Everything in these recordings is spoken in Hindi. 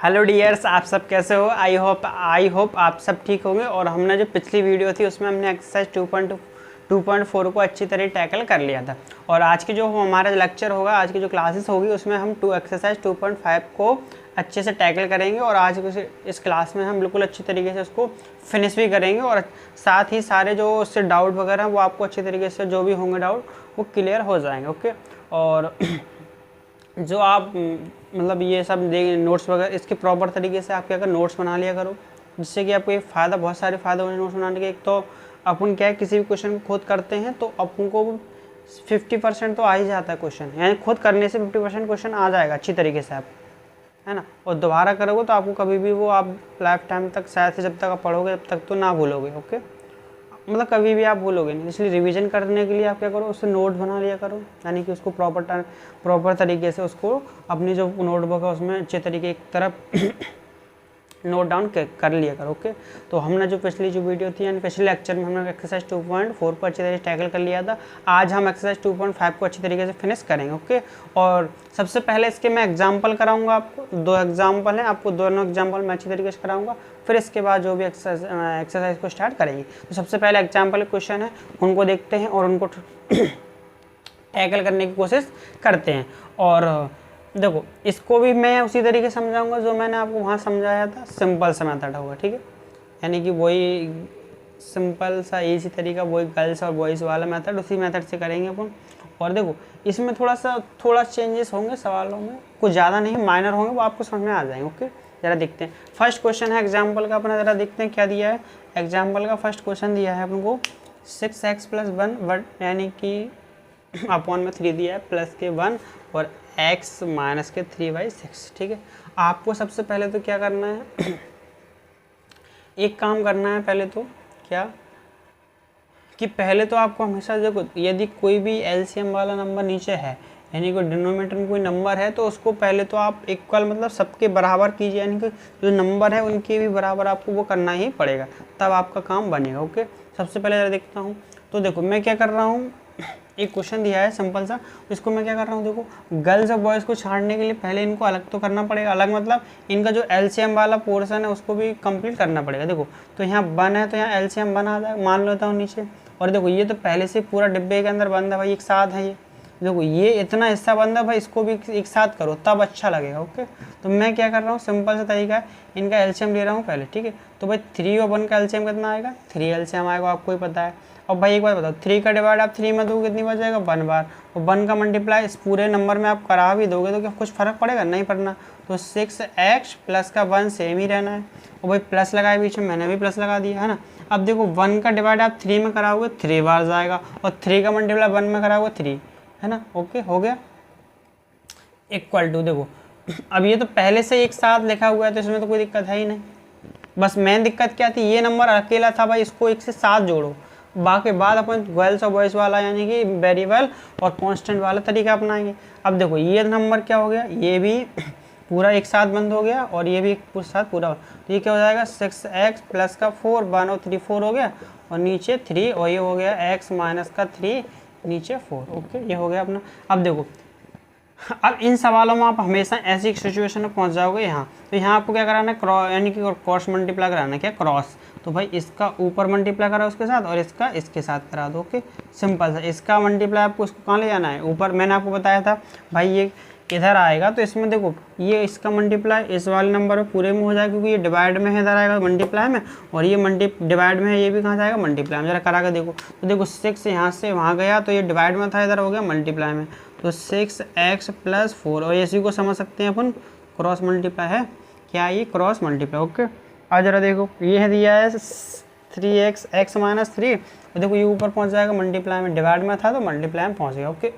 हेलो डियर्स, आप सब कैसे हो। आई होप आप सब ठीक होंगे। और हमने जो पिछली वीडियो थी उसमें हमने एक्सरसाइज 2.4 को अच्छी तरह टैकल कर लिया था। और आज की जो हमारा लेक्चर होगा, आज की जो क्लासेस होगी, उसमें हम एक्सरसाइज 2.5 को अच्छे से टैकल करेंगे। और आज इस क्लास में हम बिल्कुल अच्छी तरीके से उसको फिनिश भी करेंगे। और साथ ही सारे जो उससे डाउट वगैरह वो आपको अच्छी तरीके से जो भी होंगे डाउट वो क्लियर हो जाएंगे। ओके। और जो आप मतलब ये सब देख नोट्स वगैरह इसके प्रॉपर तरीके से आप क्या कर नोट्स बना लिया करो, जिससे कि आपको एक फ़ायदा, बहुत सारे फ़ायदे होंगे नोट्स बनाने के। एक तो अपन क्या है, किसी भी क्वेश्चन को खुद करते हैं तो अपन को 50% तो आ ही जाता है क्वेश्चन, यानी खुद करने से 50% क्वेश्चन आ जाएगा अच्छी तरीके से आप, है ना। और दोबारा करोगे तो आपको कभी भी वो आप लाइफ टाइम तक शायद से जब तक आप पढ़ोगे तब तक तो ना भूलोगे। ओके, मतलब कभी भी आप भूलोगे नहीं। इसलिए रिवीजन करने के लिए आप क्या करो, उससे नोट बना लिया करो, यानी कि उसको प्रॉपर तरीके से उसको अपनी जो नोटबुक है उसमें अच्छे तरीके एक तरफ नोट डाउन कर लिया करो। ओके। तो हमने जो पिछली जो वीडियो थी, यानी पिछले लेक्चर में हमने एक्सरसाइज 2.4 को अच्छी तरीके से टैकल कर लिया था। आज हम एक्सरसाइज 2.5 को अच्छी तरीके से फिनिश करेंगे। ओके। और सबसे पहले इसके मैं एग्जांपल कराऊंगा आपको, 2 एग्जांपल हैं, आपको दोनों एग्जांपल मैं अच्छी तरीके से कराऊंगा। फिर इसके बाद जो भी एक्सरसाइज को स्टार्ट करेंगे। तो सबसे पहले एग्जाम्पल क्वेश्चन है, उनको देखते हैं और उनको टैकल करने की कोशिश करते हैं। और देखो, इसको भी मैं उसी तरीके से समझाऊंगा जो मैंने आपको वहाँ समझाया था। सिंपल सा मेथड होगा, ठीक है, यानी कि वही सिंपल सा इजी तरीका, वही गर्ल्स और बॉयज़ वाला मेथड, उसी मेथड से करेंगे अपन। और देखो, इसमें थोड़ा चेंजेस होंगे सवालों में, कुछ ज़्यादा नहीं, माइनर होंगे, वो आपको समझ में आ जाएंगे। ओके, ज़रा देखते हैं। फर्स्ट क्वेश्चन है एग्जाम्पल का अपना, ज़रा देखते हैं क्या दिया है। एग्जाम्पल का फर्स्ट क्वेश्चन दिया है अपन को 6x + 1 यानी कि अपॉन में 3 दिया है, प्लस के 1 और x माइनस के 3/6। ठीक है, आपको सबसे पहले तो क्या करना है, एक काम करना है पहले तो क्या कि पहले तो आपको हमेशा देखो, यदि कोई भी एलसीएम वाला नंबर नीचे है, यानी कोई डिनोमिनेटर में कोई नंबर है, तो उसको पहले तो आप इक्वल मतलब सबके बराबर कीजिए, यानी कि जो नंबर है उनके भी बराबर आपको वो करना ही पड़ेगा, तब आपका काम बनेगा। ओके, सबसे पहले ज़रा देखता हूँ। तो देखो मैं क्या कर रहा हूँ, एक क्वेश्चन दिया है सिंपल सा, इसको मैं क्या कर रहा हूँ, देखो गर्ल्स और बॉयज़ को छाड़ने के लिए पहले इनको अलग तो करना पड़ेगा। अलग मतलब इनका जो एलसीएम वाला पोर्शन है उसको भी कंप्लीट करना पड़ेगा। देखो तो यहाँ 1 है तो यहाँ एलसीएम 1 आ जाएगा, मान लेता हूँ नीचे। और देखो ये तो पहले से पूरा डिब्बे के अंदर बंद है भाई, एक साथ है ये। देखो ये इतना हिस्सा बंद है भाई, इसको भी एक साथ करो तब अच्छा लगेगा। ओके, तो मैं क्या कर रहा हूँ, सिंपल सा तरीका है, इनका एलसीएम ले रहा हूँ पहले। ठीक है, तो भाई 3 और 1 का एलसीएम कितना आएगा, 3 एलसीएम आएगा, आपको ही पता है। और भाई एक बात बताओ, 3 का डिवाइड आप 3 में दोगे कितनी बार जाएगा, 1 बार। और 1 का मल्टीप्लाई इस पूरे नंबर में आप करा भी दोगे तो क्या कुछ फ़र्क पड़ेगा, नहीं पड़ना। तो 6x प्लस का 1 सेम ही रहना है। और भाई प्लस लगाए बीच में, मैंने भी प्लस लगा दिया है ना। अब देखो 1 का डिवाइड आप 3 में कराओगे 3 बार जाएगा, और 3 का मल्टीप्लाई 1 में कराओगे 3, है ना। ओके, हो गया। इक्वल टू, देखो अब ये तो पहले से एक साथ लिखा हुआ है तो इसमें तो कोई दिक्कत है ही नहीं। बस मेन दिक्कत क्या थी, ये नंबर अकेला था भाई, इसको एक से 7 जोड़ो। बाकी बाद अपन गर्ल्स और बॉयज़ वाला यानी कि वेरिएबल और कांस्टेंट वाला तरीका अपनाएंगे। अब देखो ये नंबर क्या हो गया, ये भी पूरा एक साथ बंद हो गया और ये भी एक साथ पूरा। तो ये क्या हो जाएगा, 6x प्लस का 4, 1 और 3 4 हो गया, और नीचे 3, और ये हो गया x माइनस का 3 नीचे 4। ओके, ये हो गया अपना। अब देखो, अब इन सवालों में आप हमेशा ऐसी एक सिचुएशन में पहुंच जाओगे यहाँ, तो यहाँ आपको क्या कराना है, क्रॉस यानी कि क्रॉस मल्टीप्लाई कराना है। क्या क्रॉस, तो भाई इसका ऊपर मल्टीप्लाई करा उसके साथ और इसका इसके साथ करा दो। ओके, सिंपल सा। इसका मल्टीप्लाई आपको इसको कहाँ ले जाना है, ऊपर। मैंने आपको बताया था भाई ये इधर आएगा, तो इसमें देखो ये इसका मल्टीप्लाई इस वाले नंबर में पूरे में हो जाएगा, क्योंकि ये डिवाइड में है, इधर आएगा मल्टीप्लाई में, और ये डिवाइड में है, ये भी कहाँ जाएगा, मल्टीप्लाई में। जरा करा के देखो, तो देखो 6 यहाँ से वहाँ गया तो ये डिवाइड में था, इधर हो गया मल्टीप्लाई में। तो 6x + 4, और इसी को समझ सकते हैं अपन क्रॉस मल्टीप्लाई है। क्या ये क्रॉस मल्टीप्लाई। ओके, आज जरा देखो ये है दिया है 3x x माइनस 3, और देखो ये ऊपर पहुंच जाएगा मल्टीप्लाई में, डिवाइड में था तो मल्टीप्लाई में पहुंच गया। ओके,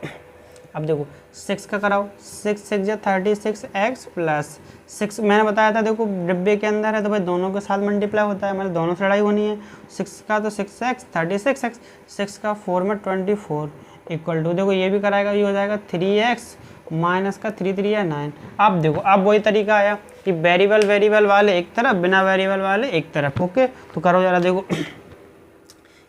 अब देखो 6 का कराओ, 6 6 या 36x प्लस 6 मैंने बताया था, देखो डिब्बे के अंदर है तो भाई दोनों के साथ मल्टीप्लाई होता है, मतलब दोनों से लड़ाई होनी है। 6 का तो 6x 36x, 6 का 4 में 24 इक्वल टू, देखो ये भी कराएगा, ये हो जाएगा 3x माइनस का 3 3 है 9। अब देखो अब वही तरीका आया कि वेरिएबल वाले एक तरफ, बिना वेरिएबल वाले एक तरफ। ओके, तो करो जरा देखो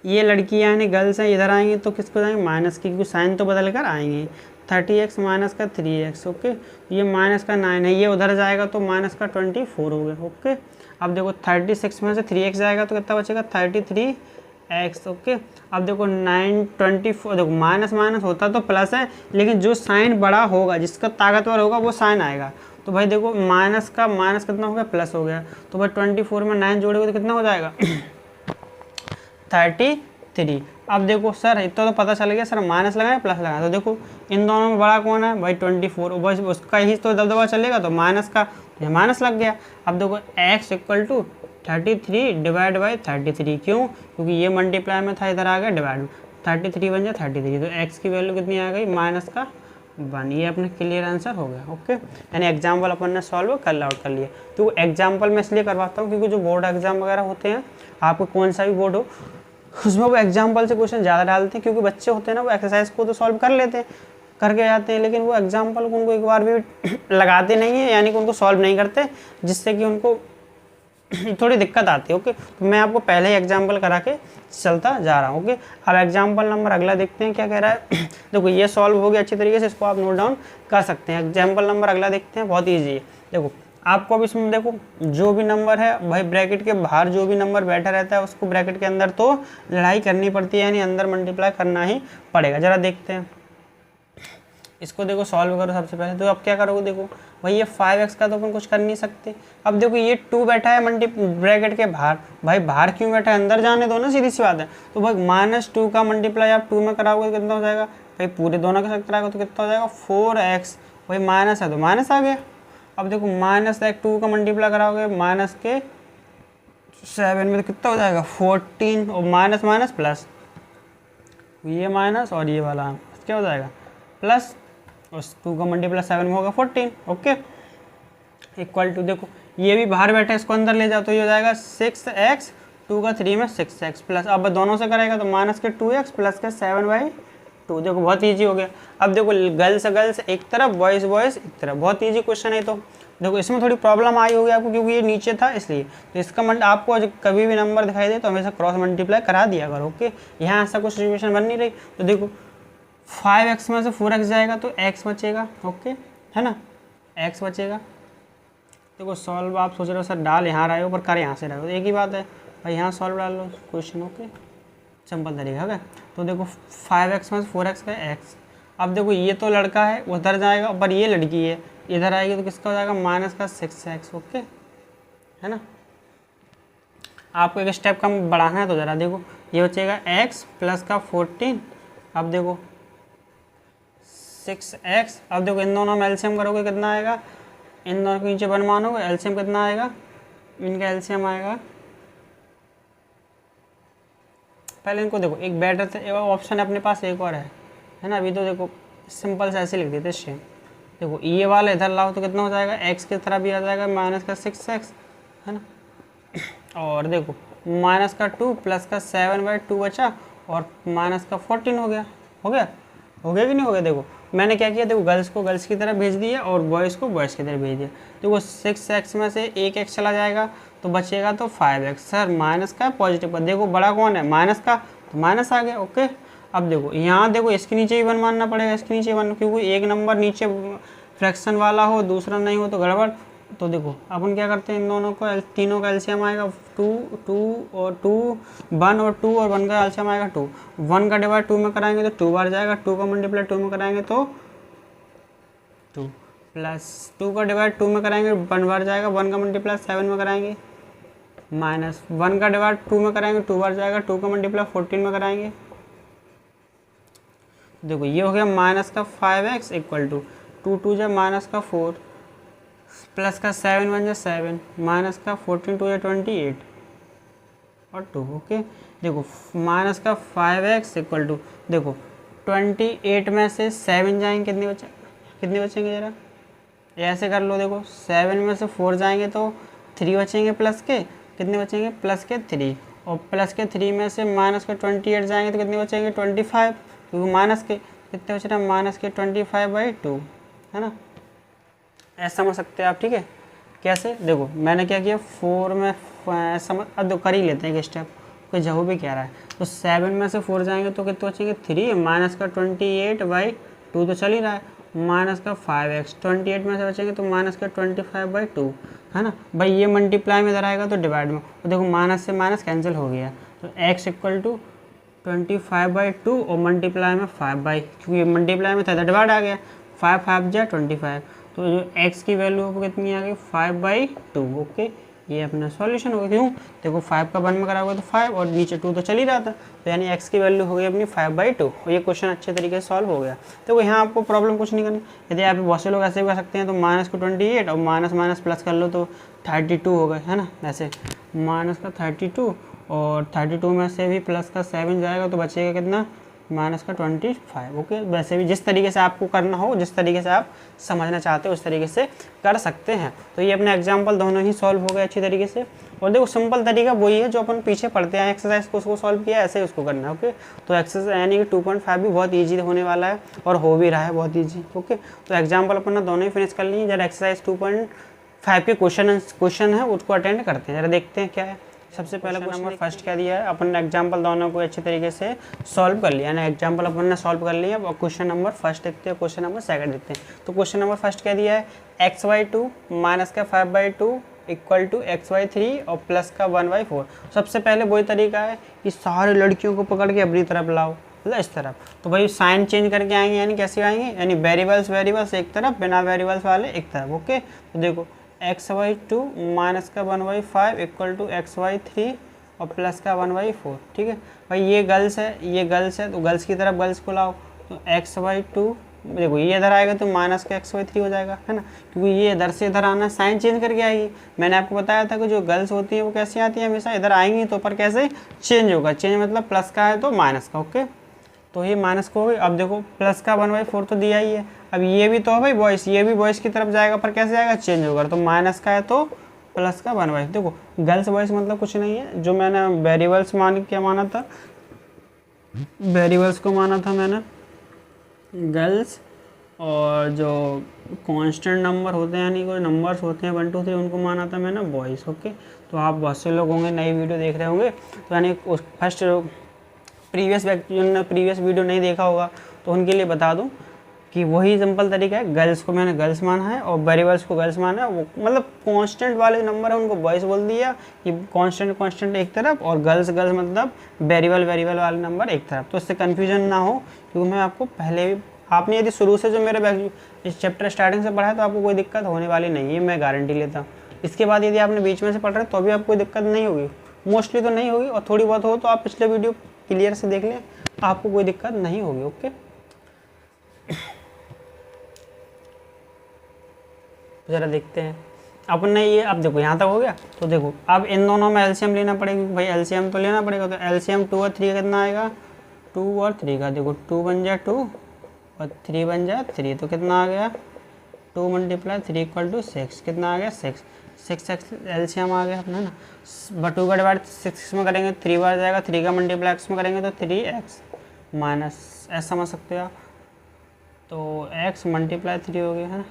ये लड़कियां यानी गर्ल्स हैं, इधर आएंगी तो किसको जाएंगे, माइनस की, क्योंकि साइन तो बदल कर आएंगे। 30x माइनस का 3x। ओके, ये माइनस का 9 है, ये उधर जाएगा तो माइनस का 24 हो गया। ओके, अब देखो 36 में से 3x जाएगा तो कितना बचेगा 33x। ओके, अब देखो 9 24, देखो माइनस माइनस होता तो प्लस है, लेकिन जो साइन बड़ा होगा, जिसका ताकतवर होगा वो साइन आएगा। तो भाई देखो माइनस का माइनस कितना हो गया, प्लस हो गया। तो भाई 24 में 9 जोड़ोगे तो कितना हो जाएगा 33। अब देखो सर इतना तो पता चल गया, सर माइनस लगाए प्लस लगाए, तो देखो इन दोनों में बड़ा कौन है भाई 24, बस उसका ही तो दबदबा चलेगा, तो माइनस का ये माइनस लग गया। अब देखो x equal to 33 divide by 33, क्यों, क्योंकि ये मल्टीप्लाई में था, इधर आ गया डिवाइड, 33 बन जाए 33, तो x की वैल्यू कितनी आ गई माइनस का 1। ये अपने क्लियर आंसर हो गया। ओके, यानी एग्जाम्पल अपन ने सॉल्व कर आउट कर लिए। तो एग्जाम्पल मैं इसलिए करवाता हूँ क्योंकि जो बोर्ड एग्जाम वगैरह होते हैं, आपको कौन सा भी बोर्ड हो, उसमें वो एग्जाम्पल से क्वेश्चन ज़्यादा डालते हैं, क्योंकि बच्चे होते हैं ना वो एक्सरसाइज को तो सॉल्व कर लेते हैं, करके जाते हैं, लेकिन वो एग्जाम्पल को उनको एक बार भी लगाते नहीं है, यानी कि उनको सॉल्व नहीं करते, जिससे कि उनको थोड़ी दिक्कत आती है। ओके, तो मैं आपको पहले ही एग्जाम्पल करा के चलता जा रहा हूँ। ओके, अब एग्जाम्पल नंबर अगला देखते हैं क्या कह रहा है। देखो ये सॉल्व हो गया अच्छी तरीके से, इसको आप नोट डाउन कर सकते हैं। एग्जाम्पल नंबर अगला देखते हैं, बहुत ईजी है। देखो आपको अब इसमें देखो जो भी नंबर है भाई ब्रैकेट के बाहर जो भी नंबर बैठा रहता है उसको ब्रैकेट के अंदर तो लड़ाई करनी पड़ती है, यानी अंदर मल्टीप्लाई करना ही पड़ेगा। जरा देखते हैं इसको, देखो सॉल्व करो सबसे पहले। तो अब क्या करोगे, देखो भाई ये 5x का तो अपन कुछ कर नहीं सकते। अब देखो ये 2 बैठा है ब्रैकेट के बाहर, भाई बाहर क्यों बैठा है, अंदर जाने दो ना, सीधी सी बात है। तो भाई -2 का मल्टीप्लाई आप 2 में कराओगे तो कितना हो जाएगा, भाई पूरे दोनों के साथ कराओगे तो कितना हो जाएगा 4x, भाई माइनस है तो माइनस आ गया। अब देखो -2 का मल्टीप्लाई कराओगे -7 में तो कितना हो जाएगा 14, और माइनस माइनस प्लस, ये माइनस और ये वाला क्या हो जाएगा प्लस, और 2 का मल्टीप्लाई 7 में होगा 14। ओके, इक्वल टू, देखो ये भी बाहर बैठा है, इसको अंदर ले जाओ तो ये हो जाएगा 6x, 2 का 3 में 6x प्लस, अब दोनों से करेगा तो माइनस के 2x प्लस के 7/2। देखो बहुत इजी हो गया। अब देखो गर्ल्स गर्ल्स एक तरफ, बॉयज़ बॉयज़ एक तरफ, बहुत इजी क्वेश्चन है। तो देखो इसमें थोड़ी प्रॉब्लम आई होगी आपको, क्योंकि ये नीचे था इसलिए, तो इसका आपको कभी भी नंबर दिखाई दे तो हमेशा क्रॉस मल्टीप्लाई करा दिया करो। ओके, यहाँ ऐसा कुछ सिचुएशन बन नहीं रही। तो देखो 5x में से 4x जाएगा तो x बचेगा। ओके, है ना, x बचेगा। देखो सॉल्व आप सोच रहे हो सर डाल यहाँ रहे हो पर कर यहाँ से रहे हो, तो एक ही बात है भाई, यहाँ सॉल्व डाल लो क्वेश्चन। ओके, सिंपल तरीका है। तो देखो 5x में से 4x का x, अब देखो ये तो लड़का है उधर जाएगा, पर ये लड़की है इधर आएगी तो किसका हो जाएगा माइनस का 6x। ओके, है ना, आपको एक स्टेप कम बढ़ाना है तो ज़रा देखो ये बचेगा x प्लस का 14, अब देखो 6x। अब देखो इन दोनों में एलसीएम करोगे कितना आएगा, इन दोनों के नीचे 1 मानोगे, एलसीएम कितना आएगा, इनका एलसीएम आएगा, पहले इनको देखो एक बेटर ऑप्शन है अपने पास, एक और है ना, अभी तो देखो सिंपल से ऐसे लिख देते सेम। देखो ये वाला इधर लाओ तो कितना हो जाएगा, x की तरफ भी आ जाएगा माइनस का 6x, है ना, और देखो माइनस का 2 प्लस का 7/2 बचा, और माइनस का 14 हो गया। हो गया कि नहीं हो गया। देखो मैंने क्या किया, देखो गर्ल्स को गर्ल्स की तरफ भेज दिया और बॉयज़ को बॉयज़ की तरफ भेज दिया। देखो 6x में से एक x चला जाएगा तो बचेगा तो 5x। सर माइनस का पॉजिटिव का, देखो बड़ा कौन है माइनस का, तो माइनस आ गया। ओके, अब देखो यहाँ देखो इसके नीचे भी 1 मानना पड़ेगा, इसके नीचे 1, क्योंकि एक नंबर नीचे फ्रैक्शन वाला हो दूसरा नहीं हो तो गड़बड़। तो देखो अपन क्या करते हैं, इन दोनों को तीनों का एलसीएम आएगा 2 और 1 और 2, और 1 का एलसीएम आएगा 2। 1 का डिवाइड 2 में कराएंगे तो 2 बार जाएगा, 2 का मल्टीप्लाई 2 में कराएंगे तो 2, प्लस 2 का डिवाइड 2 में कराएंगे 1 बार जाएगा, 1 का मल्टीप्लाई 7 में कराएंगे, माइनस 1 का डिवाइड 2 में कराएंगे 2 बार जाएगा, 2 का मल्टीप्लाई 14 में कराएंगे। देखो ये हो गया माइनस का 5x इक्वल टू 2 2 जा माइनस का 4 प्लस का 7 1 जा 7 माइनस का 14 2 जा 28 और 2। ओके, देखो माइनस का 5x इक्वल टू, देखो 28 में से 7 जाएंगे कितने बचेंगे जरा ऐसे कर लो। देखो 7 में से 4 जाएंगे तो 3 बचेंगे, प्लस के कितने बचेंगे प्लस के 3, और प्लस के 3 में से माइनस के 28 जाएंगे तो कितने बचेंगे 25, क्योंकि माइनस के कितने बच रहे हैं माइनस के 25/2, है ना, ऐसा समझ सकते हैं आप। ठीक है, कैसे, देखो मैंने क्या किया 4 में समझ, अब कर ही लेते हैं एक स्टेप, कोई जवाब भी कह रहा है। तो 7 में से 4 जाएंगे तो कितने बचेंगे 3, माइनस का 28/2 2 तो चल ही रहा है, माइनस का 5x, 28 में से बचेंगे तो माइनस का 25/2 है ना भाई। ये मल्टीप्लाई में इधर आएगा तो डिवाइड में, तो देखो माइनस से माइनस कैंसिल हो गया, तो x इक्वल टू 25/2 और मल्टीप्लाई में 5 क्योंकि मल्टीप्लाई में था डिवाइड आ गया, 5 5 जा 25, तो जो x की वैल्यू कितनी आ गई 5/2। ओके, ये अपना सॉल्यूशन होगा। क्यों, देखो 5 का 1 में करा हुआ तो 5 और नीचे 2 तो चल ही रहा था, तो यानी x की वैल्यू हो गई अपनी 5/2 और ये क्वेश्चन अच्छे तरीके से सॉल्व हो गया। तो यहाँ आपको प्रॉब्लम कुछ नहीं करनी। यदि आप बहुत से लोग ऐसे भी कर सकते हैं, तो माइनस को 28 और माइनस माइनस प्लस कर लो तो 32 हो गए, है ना। ऐसे माइनस का 32 और 32 में से भी प्लस का 7 जाएगा तो बचेगा कितना, माइनस का 25। ओके, वैसे भी जिस तरीके से आपको करना हो, जिस तरीके से आप समझना चाहते हो उस तरीके से कर सकते हैं। तो ये अपने एग्जाम्पल दोनों ही सॉल्व हो गए अच्छी तरीके से। और देखो सिंपल तरीका वही है जो अपन पीछे पढ़ते हैं एक्सरसाइज को, उसको सॉल्व किया ऐसे ही उसको करना है। ओके, तो एक्सरसाइज यानी कि 2.5 भी बहुत ईजी होने वाला है और हो भी रहा है बहुत ईजी। ओके, तो एग्जाम्पल अपन ने दोनों ही फिनिश कर लिए। जरा एक्सरसाइज 2.5 के क्वेश्चन है उसको अटेंड करते हैं, जरा देखते हैं क्या है। सबसे पहला क्वेश्चन नंबर फर्स्ट क्या दिया है, अपन ने एग्जाम्पल दोनों को अच्छे तरीके से सॉल्व कर लिया, ना एग्जाम्पल अपन ने सॉल्व कर लिया। और क्वेश्चन नंबर फर्स्ट देखते हैं, क्वेश्चन नंबर सेकंड देखते हैं। तो क्वेश्चन नंबर फर्स्ट क्या दिया है, x/2 माइनस का 5/2 इक्वल टू x/3 और प्लस का 1/4। सबसे पहले वही तरीका है कि सारे लड़कियों को पकड़ के अपनी तरफ लाओ, मतलब इस तरफ। तो भाई साइन चेंज करके आएंगे, यानी कैसे आएंगे, यानी वेरिएबल्स एक तरफ, बिना वेरिएबल्स वाले एक तरफ। ओके, तो देखो x/2 माइनस का 1/5 इक्वल टू x/3 और प्लस का 1/4। ठीक है भाई, ये गर्ल्स है, ये गर्ल्स है, तो गर्ल्स की तरफ गर्ल्स को लाओ। तो x/2 देखो ये इधर आएगा तो माइनस का x/3 हो जाएगा, है ना, क्योंकि ये इधर से इधर आना, साइन चेंज करके आएगी। मैंने आपको बताया था कि जो गर्ल्स होती है वो कैसी आती है, हमेशा इधर आएंगी तो ऊपर कैसे चेंज होगा, चेंज मतलब प्लस का है तो माइनस का। ओके, तो ये माइनस को हो गई। अब देखो प्लस का 1/4 तो दिया ही है, अब ये भी तो है भाई बॉयस, ये भी बॉयस की तरफ जाएगा, पर कैसे जाएगा, चेंज होगा। तो माइनस का है तो प्लस का 1/4। देखो गर्ल्स बॉयस मतलब कुछ नहीं है, जो मैंने वेरिएबल्स मान क्या माना था, वेरिएबल्स को माना था मैंने गर्ल्स, और जो कांस्टेंट नंबर होते हैं यानी कोई नंबर्स होते हैं 1 2 3 उनको माना था मैंने बॉयज़। ओके, तो आप बहुत से लोग होंगे नई वीडियो देख रहे होंगे, तो यानी फर्स्ट प्रीवियस व्यक्ति ने प्रीवियस वीडियो नहीं देखा होगा तो उनके लिए बता दूं कि वही सिंपल तरीका है, गर्ल्स को मैंने गर्ल्स माना है और वेरिएबल्स को गर्ल्स माना है। वो मतलब कांस्टेंट वाले नंबर है उनको बॉयज़ बोल दिया कि कांस्टेंट एक तरफ, और गर्ल्स मतलब वेरिएबल वाले नंबर एक तरफ। तो इससे कन्फ्यूजन ना हो, क्योंकि मैं आपको पहले भी, आपने यदि शुरू से जो मेरे इस चैप्टर स्टार्टिंग से पढ़ा है तो आपको कोई दिक्कत होने वाली नहीं है, मैं गारंटी लेता हूँ। इसके बाद यदि आपने बीच में से पढ़ रहे तो भी आपको कोई दिक्कत नहीं होगी, मोस्टली तो नहीं होगी, और थोड़ी बहुत हो तो आप पिछले वीडियो क्लियर से देख लें, आपको कोई दिक्कत नहीं होगी। ओके, ज़रा देखते हैं अपन ने ये, अब देखो यहाँ तक हो गया। तो देखो अब इन दोनों में एलसीएम लेना पड़ेगा, भाई एलसीएम तो लेना पड़ेगा। तो एलसीएम 2 और 3 का कितना आएगा, 2 और 3 का, देखो 2 बन जाए 2 और 3 बन जाए 3, तो कितना आ गया 2 × 3 इक्वल टू 6, कितना आ गया 6 एलसीएम आ गया अपना ना। 2 का डिवाइड 6 में करेंगे 3 बार जाएगा, 3 का मल्टीप्लाई एक्स में करेंगे तो 3x माइनस एस समझ सकते हो आप, तो x मल्टीप्लाई 3 हो गया, है ना।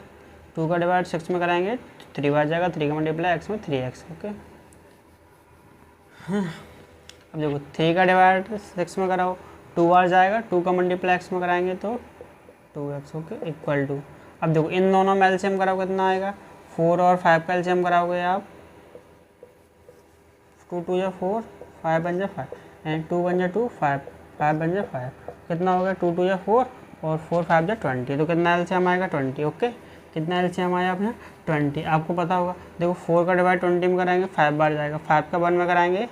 2 का डिवाइड 6 में कराएंगे 3 बार जाएगा, 3 का मल्टीप्लाई x में 3x। ओके, अब देखो 3 का डिवाइड 6 में कराओ 2 बार जाएगा, 2 का मल्टीप्लाई x में कराएंगे तो 2x। ओके, इक्वल टू, अब देखो इन दोनों में एलसीएम कराओ कितना आएगा, 4 और 5 का एलसीएम कराओगे आप, 2 2 या 4, 5 बन जा 5 एंड 2 बन जा 2, 5 बन जा 5, कितना हो गया 2 2 या 4 और 4 5 जा 20, तो कितना एलसीएम आएगा 20। ओके, कितना एलसीएम आया अपना 20, आपको पता होगा। देखो 4 का डिवाइड 20 में कराएंगे 5 बार जाएगा, 5 का 1 में कराएंगे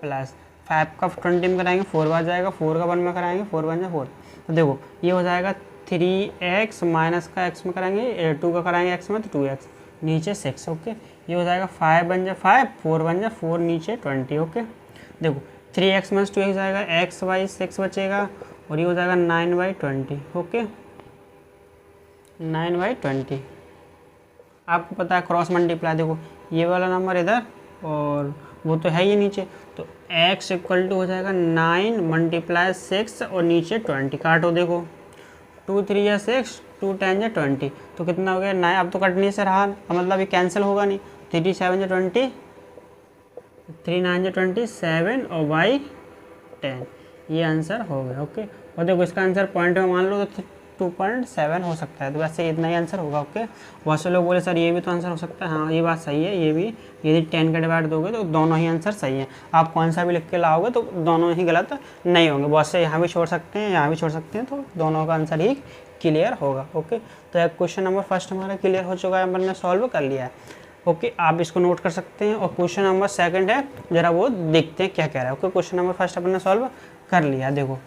प्लस 5 का 20 में कराएंगे 4 बार जाएगा, 4 का 1 में कराएंगे 4 बन जा 4, तो देखो ये हो जाएगा 3x माइनस का x में कराएंगे 2 का कराएंगे x में तो 2x नीचे 6। ओके, ये हो जाएगा 5 बन जा 5, 4 बन जा 4 नीचे 20। ओके, देखो 3x माइनस 2x आएगा, x/6 बचेगा और ये हो जाएगा 9/20। ओके, 9/20, आपको पता है क्रॉस मल्टीप्लाई, देखो ये वाला नंबर इधर और वो तो है ही नीचे, तो x इक्वल टू हो जाएगा 9 × 6 और नीचे 20, काटो देखो 2 3 या 6, 2 10 या 20, तो कितना हो गया 9। अब तो कटने से रहा, मतलब ये कैंसिल होगा नहीं, 3 7 या 20, 3 9 या 27 और y 10, ये आंसर हो गया। ओके, और देखो इसका आंसर पॉइंट में मान लो तो 2.7 हो सकता है। तो वैसे इतना ही आंसर होगा। ओके, बहुत से लोग बोले सर ये भी तो आंसर हो सकता है। हाँ, ये बात सही है, ये भी यदि 10 का डिवाइड दोगे तो दोनों ही आंसर सही है। आप कौन सा भी लिख के लाओगे तो दोनों ही गलत नहीं होंगे। बहुत से यहाँ भी छोड़ सकते हैं, यहाँ भी छोड़ सकते हैं, तो दोनों का आंसर ही क्लियर होगा। ओके, तो एक क्वेश्चन नंबर फर्स्ट हमारा क्लियर हो चुका है, अपन ने सॉल्व कर लिया है। ओके, आप इसको नोट कर सकते हैं। और क्वेश्चन नंबर सेकंड है, जरा वो देखते हैं क्या कह रहा है। ओके, क्वेश्चन नंबर फर्स्ट अपन ने सॉल्व कर लिया। देखो,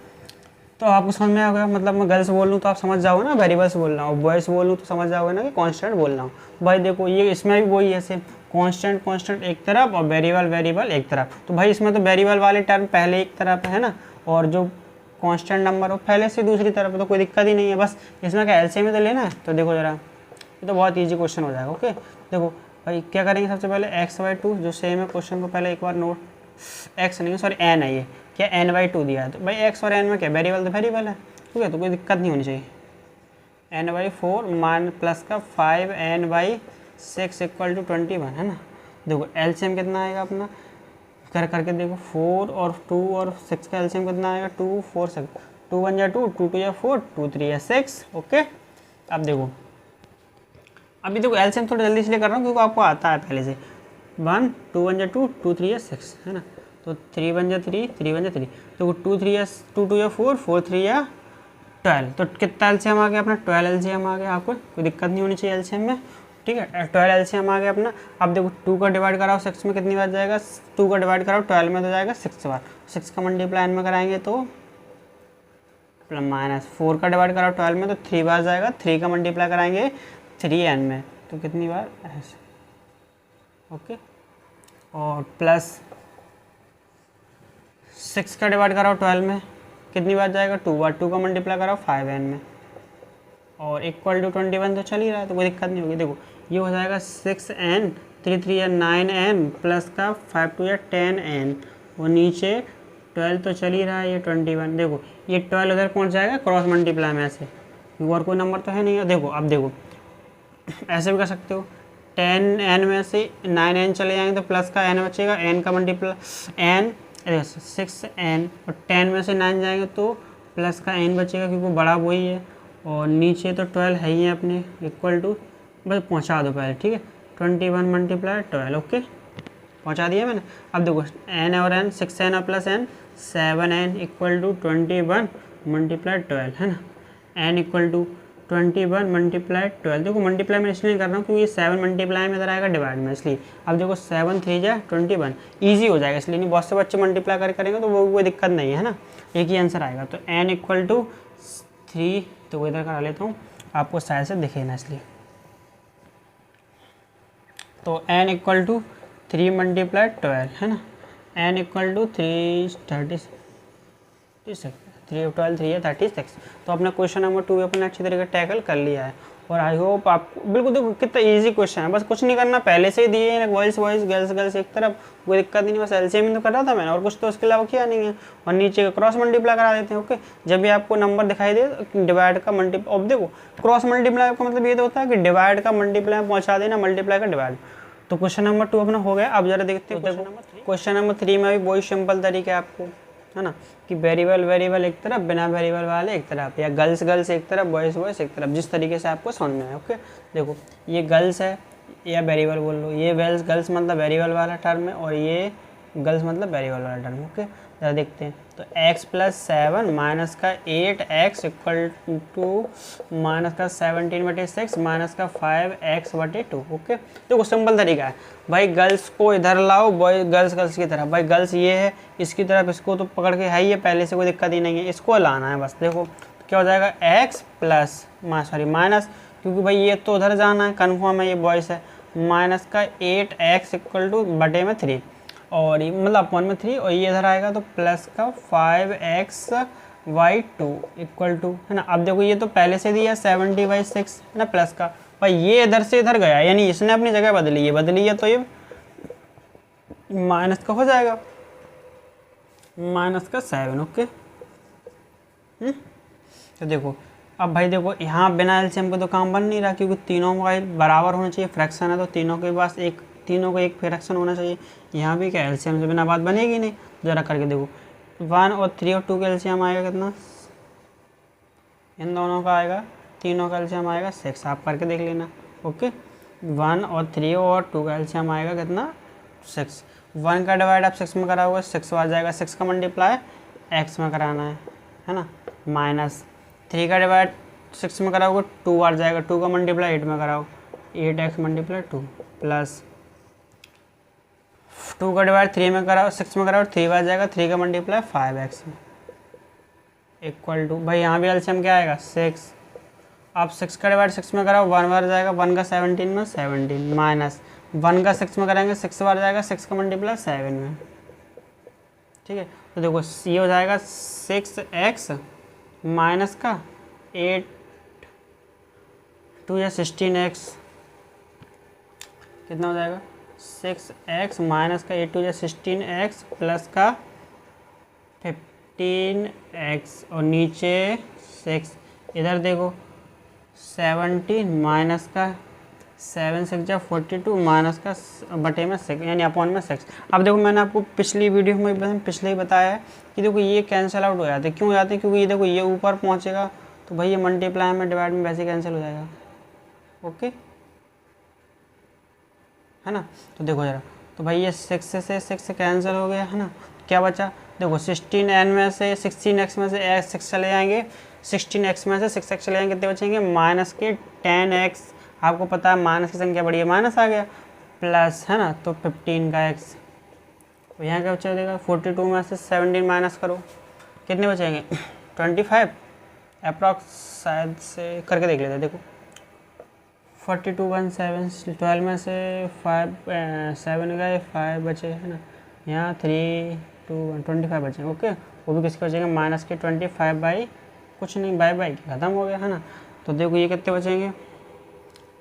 तो आपको समझ में आ गया, मतलब मैं गर्ल्स बोल लूँ तो आप समझ जाओगे ना वेरिएबल्स बोलना, और बॉयज़ बोल लूँ तो समझ जाओगे ना कि कांस्टेंट बोलना हो। भाई देखो, ये इसमें भी वही है सेम, कांस्टेंट एक तरफ और वेरिएबल एक तरफ। तो भाई इसमें तो वेरिएबल वाले टर्म पहले एक तरफ है ना, और जो कांस्टेंट नंबर हो पहले से दूसरी तरफ है, तो कोई दिक्कत ही नहीं है। बस इसमें क्या एलसीएम में तो लेना है। तो देखो जरा, ये तो बहुत ईजी क्वेश्चन हो जाएगा। ओके, देखो भाई क्या करेंगे, सबसे पहले x/2 जो सेम है क्वेश्चन को पहले एक बार नोट, एक्स नहीं सॉरी एन है, ये क्या n/2 दिया है। तो भाई एक्स और एन में क्या वेरिएबल तो वेरिएबल है, ठीक है, तो कोई दिक्कत नहीं होनी चाहिए। n/4 मान प्लस का 5n/6 इक्वल टू 21 है ना। देखो एलसीएम कितना आएगा अपना, करके देखो 4 और 2 और 6 का एलसीएम कितना आएगा, 2 4 6, 2 1 या 2, 2 2 या 4, 2 3 या 6। ओके, अब देखो, अभी देखो एलसीएम थोड़ा जल्दी इसलिए कर रहा हूँ क्योंकि आपको आता है पहले से। 1 2 1 या 2, 2 3 या 6 है ना। तो 3 1 या 3, 3 1 या 3, तो 2 3 या 2 2 या 4, 4 3 या 12। तो कितना एलसीएम आ गया अपना, 12 एलसीएम आ गया। आपको कोई दिक्कत नहीं होनी चाहिए एलसीएम में, ठीक है। 12 एलसीएम आ गया अपना। अब देखो 2 का डिवाइड कराओ 6 में कितनी बार जाएगा, 2 का डिवाइड कराओ 12 में तो जाएगा 6 बार। 6 का मल्टीप्लाई में कराएंगे तो माइनस, 4 का डिवाइड कराओ 12 में तो 3 बार जाएगा। 3 का मल्टीप्लाई कराएंगे 3n में तो कितनी बार ऐसे। ओके, और प्लस 6 का डिवाइड कराओ 12 में कितनी बार जाएगा, 2 बार। 2 का मल्टीप्लाई कराओ 5n में और इक्वल टू 21 तो चल ही रहा है, तो कोई दिक्कत नहीं होगी। देखो ये हो जाएगा 6n, 3 3 या 9n प्लस का 5 2 या 10n, और नीचे 12 तो चल ही रहा है, ये 21। देखो ये 12 उधर पहुंच जाएगा क्रॉस मल्टीप्लाई में ऐसे, और कोई नंबर तो है नहीं है। देखो अब देखो ऐसे भी कर सकते हो, 10n में से 9n चले जाएंगे तो प्लस का n बचेगा, n का मल्टीप्लाई n 6n, और 10 में से 9 जाएंगे तो प्लस का n बचेगा क्योंकि बड़ा वही है, और नीचे तो 12 है ही है अपने, इक्वल टू बस पहुंचा दो पहले, ठीक है। 21 मल्टीप्लाई 12, ओके पहुंचा दिया मैंने। अब देखो n और n, 6n और plus n 7n equal to 21 multiply 12 है ना। n equal to 21 multiply 12। देखो मल्टीप्लाई में इसलिए कर रहा हूँ क्योंकि ये 7 मल्टीप्लाई में इधर आएगा डिवाइड में, इसलिए। अब देखो 7 3 जा 21 ईजी हो जाएगा, इसलिए नहीं बहुत से बच्चे मल्टीप्लाई करेंगे तो वो कोई दिक्कत नहीं है ना, एक ही आंसर आएगा। तो n इक्वल टू 3, तो वो इधर करा लेता हूँ आपको शायद से दिखे ना, इसलिए। तो n इक्वल टू 3 मल्टीप्लाई 12 है ना। n equal to 3 12 3 36। तो अपना क्वेश्चन नंबर 2 अपने अच्छी तरीके टैकल कर लिया है, और आई होप आपको बिल्कुल देखो कितना इजी क्वेश्चन है, बस कुछ नहीं करना, पहले से ही दिए हैं बॉयज़ बॉयज़ गर्ल्स गर्ल्स एक तरफ, कोई दिक्कत नहीं, बस एलसीएम तो कर रहा था मैंने, और कुछ तो उसके अलावा किया नहीं है। और नीचे का क्रॉस मल्टीप्लाई करा देते हैं। ओके, जब भी आपको नंबर दिखाई दे डिवाइड का मल्टीप्लाई, अब देखो क्रॉस मल्टीप्लाई का मतलब ये तो होता है कि डिवाइड का मल्टीप्लाई में पहुँचा देना, मल्टीप्लाई का डिवाइड। तो क्वेश्चन नंबर 2 अपना हो गया। अब जरा देखते हैं क्वेश्चन नंबर 3 में भी वही सिंपल तरीका है आपको, है ना, कि वेरिएबल एक तरफ, बिना वेरिएबल वाले एक तरफ, या गर्ल्स एक तरफ, बॉयज़ एक तरफ, जिस तरीके से आपको समझ में आए। ओके, देखो ये गर्ल्स है या वेरिएबल बोल लो, ये गर्ल्स मतलब वेरिएबल वाला टर्म है, और ये गर्ल्स मतलब वेरिएबल वाला टर्म। ओके, जरा देखते हैं। तो x + 7 माइनस का 8x इक्वल टू माइनस का 17/6 माइनस का 5x/2। ओके, देखो सिंपल तरीका है भाई, गर्ल्स को इधर लाओ, बॉय गर्ल्स की तरफ। भाई गर्ल्स ये है इसकी तरफ, इसको तो पकड़ के है ही है पहले से, कोई दिक्कत ही नहीं है, इसको लाना है बस। देखो तो क्या हो जाएगा, x प्लस माइनस, क्योंकि भाई ये तो उधर जाना है, कन्फर्म है ये बॉयज़ है, माइनस का 8x इक्वल टू बटे में 3, और ये मतलब अपॉन में 3, और ये इधर आएगा तो प्लस का 5x/2 इक्वल टू, है ना। अब देखो ये तो पहले से दिया 70/6 है ना, प्लस का भाई ये इधर से इधर गया, यानी इसने अपनी जगह बदली है, तो ये माइनस का हो जाएगा, माइनस का 7। ओके, तो देखो अब भाई देखो यहाँ बिना एलसीएम के तो काम बन नहीं रहा, क्योंकि तीनों का बराबर होना चाहिए, फ्रैक्शन है तो तीनों के पास तीनों को एक फ्रैक्शन होना चाहिए। यहाँ भी क्या एलसीएम से बिना बात बनेगी नहीं। जरा करके देखो 1 और 3 और 2 का एलसीएम आएगा कितना, इन दोनों का आएगा, तीनों का एलसीएम आएगा 6, आप करके देख लेना। ओके, 1 और 3 और 2 का एलसीएम आएगा कितना, 6। 1 का डिवाइड आप 6 में कराओगे 6 आ जाएगा, 6 का मल्टीप्लाई x में कराना है ना, माइनस 3 का डिवाइड 6 में कराओगे 2 आ जाएगा, 2 का मल्टीप्लाई 8 में कराओ 8x मल्टीप्लाई 2, प्लस 2 का डिवाइड 3 में कराओ 6 में कराओ 3 आ जाएगा, 3 का मल्टीप्लाई 5x इक्वल टू, भाई यहाँ भी एलसीएम क्या आएगा 6। अब 6 का डिवाइड 6 में कराओ 1 बार जाएगा, 1 का 17 में 17, माइनस 1 का 6 में कराएंगे 6 बार जाएगा, 6 का मल्टीप्लाई 7 में। ठीक है, तो देखो ये हो जाएगा 6x माइनस का 8 2 या 16x, कितना हो जाएगा 6x माइनस का 8 2 या 16x प्लस का 15x और नीचे 6, इधर देखो 17 माइनस का 7 6 या 42 माइनस का बटे में 6 यानी अपॉन में 6। अब देखो मैंने आपको पिछली वीडियो में पिछले ही बताया है कि देखो ये कैंसिल आउट हो जाते हैं। क्यों हो जाते हैं, क्योंकि ये देखो ये ऊपर पहुंचेगा तो भाई ये मल्टीप्लाई में डिवाइड में वैसे कैंसिल हो जाएगा। ओके है ना, तो देखो जरा, तो भाई ये 6 से 6 कैंसिल हो गया है ना, क्या बचा देखो 16n में से 16x में से 6 चले जाएंगे, 16x में से 6x चले जाएंगे, कितने बचेंगे माइनस के 10x, आपको पता है माइनस की संख्या बढ़ी है, माइनस आ गया, प्लस है ना, तो 15 का x, तो यहाँ क्या बचा देगा 42 में से 17 माइनस करो, कितने बचेंगे 25 अप्रॉक्स, शायद से करके देख लेते हैं। देखो 42 1 7 12 में से 5 7 गए 5 बचे है ना, यहाँ 3 2 1 25 बचे। ओके, वो भी किसके बचेंगे माइनस के 25 बाई कुछ नहीं, बाई ख़त्म हो गया है ना। तो देखो ये कितने बचेंगे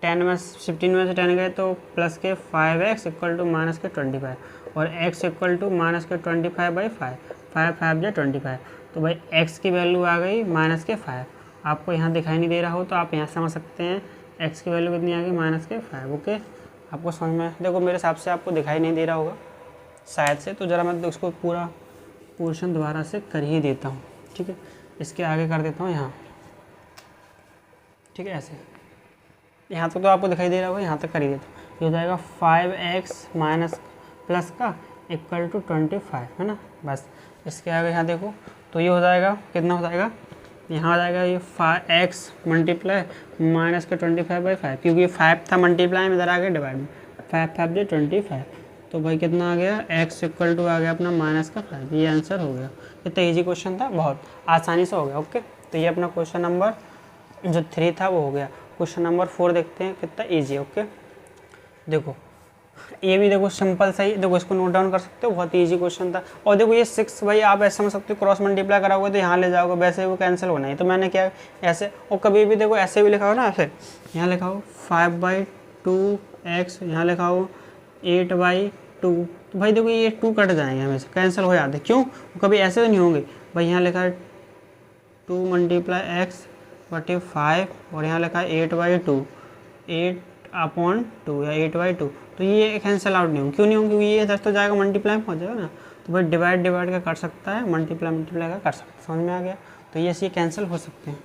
10 में 15 में से 10 गए तो प्लस के 5x इक्वल टू माइनस के 25 और x इक्वल टू माइनस के 25 बाई 5 5 या 25, तो भाई x की वैल्यू आ गई माइनस के 5। आपको यहाँ दिखाई नहीं दे रहा हो तो आप यहाँ समझ सकते हैं x की वैल्यू कितनी आ गई माइनस के 5। ओके, आपको समझ में, देखो मेरे हिसाब से आपको दिखाई नहीं दे रहा होगा शायद से, तो ज़रा मैं उसको पूरा पोर्शन दोबारा से कर ही देता हूँ। ठीक है, इसके आगे कर देता हूँ यहाँ, ठीक है ऐसे, यहाँ तक तो आपको दिखाई दे रहा होगा, यहाँ तक कर ही देता हूँ। ये हो जाएगा 5x माइनस प्लस का इक्वल टू 25 है ना, बस इसके आगे यहाँ देखो तो ये हो जाएगा कितना हो जाएगा, यहाँ आ जाएगा ये 5x मल्टीप्लाई माइनस का 25 बाई 5, क्योंकि ये 5 था मल्टीप्लाई में, इधर आ गया डिवाइड में, 5 5 जो 25, तो भाई कितना आ गया x इक्वल टू आ गया अपना माइनस का 5। ये आंसर हो गया। इतना ईजी क्वेश्चन था, बहुत आसानी से हो गया। ओके, तो ये अपना क्वेश्चन नंबर जो 3 था वो हो गया। क्वेश्चन नंबर 4 देखते हैं कितना ईजी। ओके, देखो ये भी देखो सिंपल सा ही, देखो इसको नोट डाउन कर सकते हो, बहुत ईजी क्वेश्चन था। और देखो ये 6 भाई आप ऐसे समझ सकते हो, क्रॉस मल्टीप्लाई कराओगे तो यहाँ ले जाओगे, वैसे ही वो कैंसिल होना है, तो मैंने क्या ऐसे, और कभी भी देखो ऐसे भी लिखा हो ना, ऐसे यहाँ लिखा हो 5/2x, यहाँ लिखा हो 8/2, तो भाई देखो ये 2 कट जाएंगे हमेशा, कैंसिल हो जाते, क्यों कभी ऐसे तो नहीं होंगे। भाई यहाँ लिखा है 2 × x बटे 5 और यहाँ लिखा है 8/2, 8/2 या 8/2, तो ये कैंसिल आउट नहीं होंगे। क्यों नहीं होंगे, क्योंकि ये इधर तो जाएगा मल्टीप्लाई में हो जाएगा ना, तो भाई डिवाइड का कर सकता है, मल्टीप्लाई का कर सकता है, समझ में आ गया। तो ये ऐसे कैंसिल हो सकते हैं।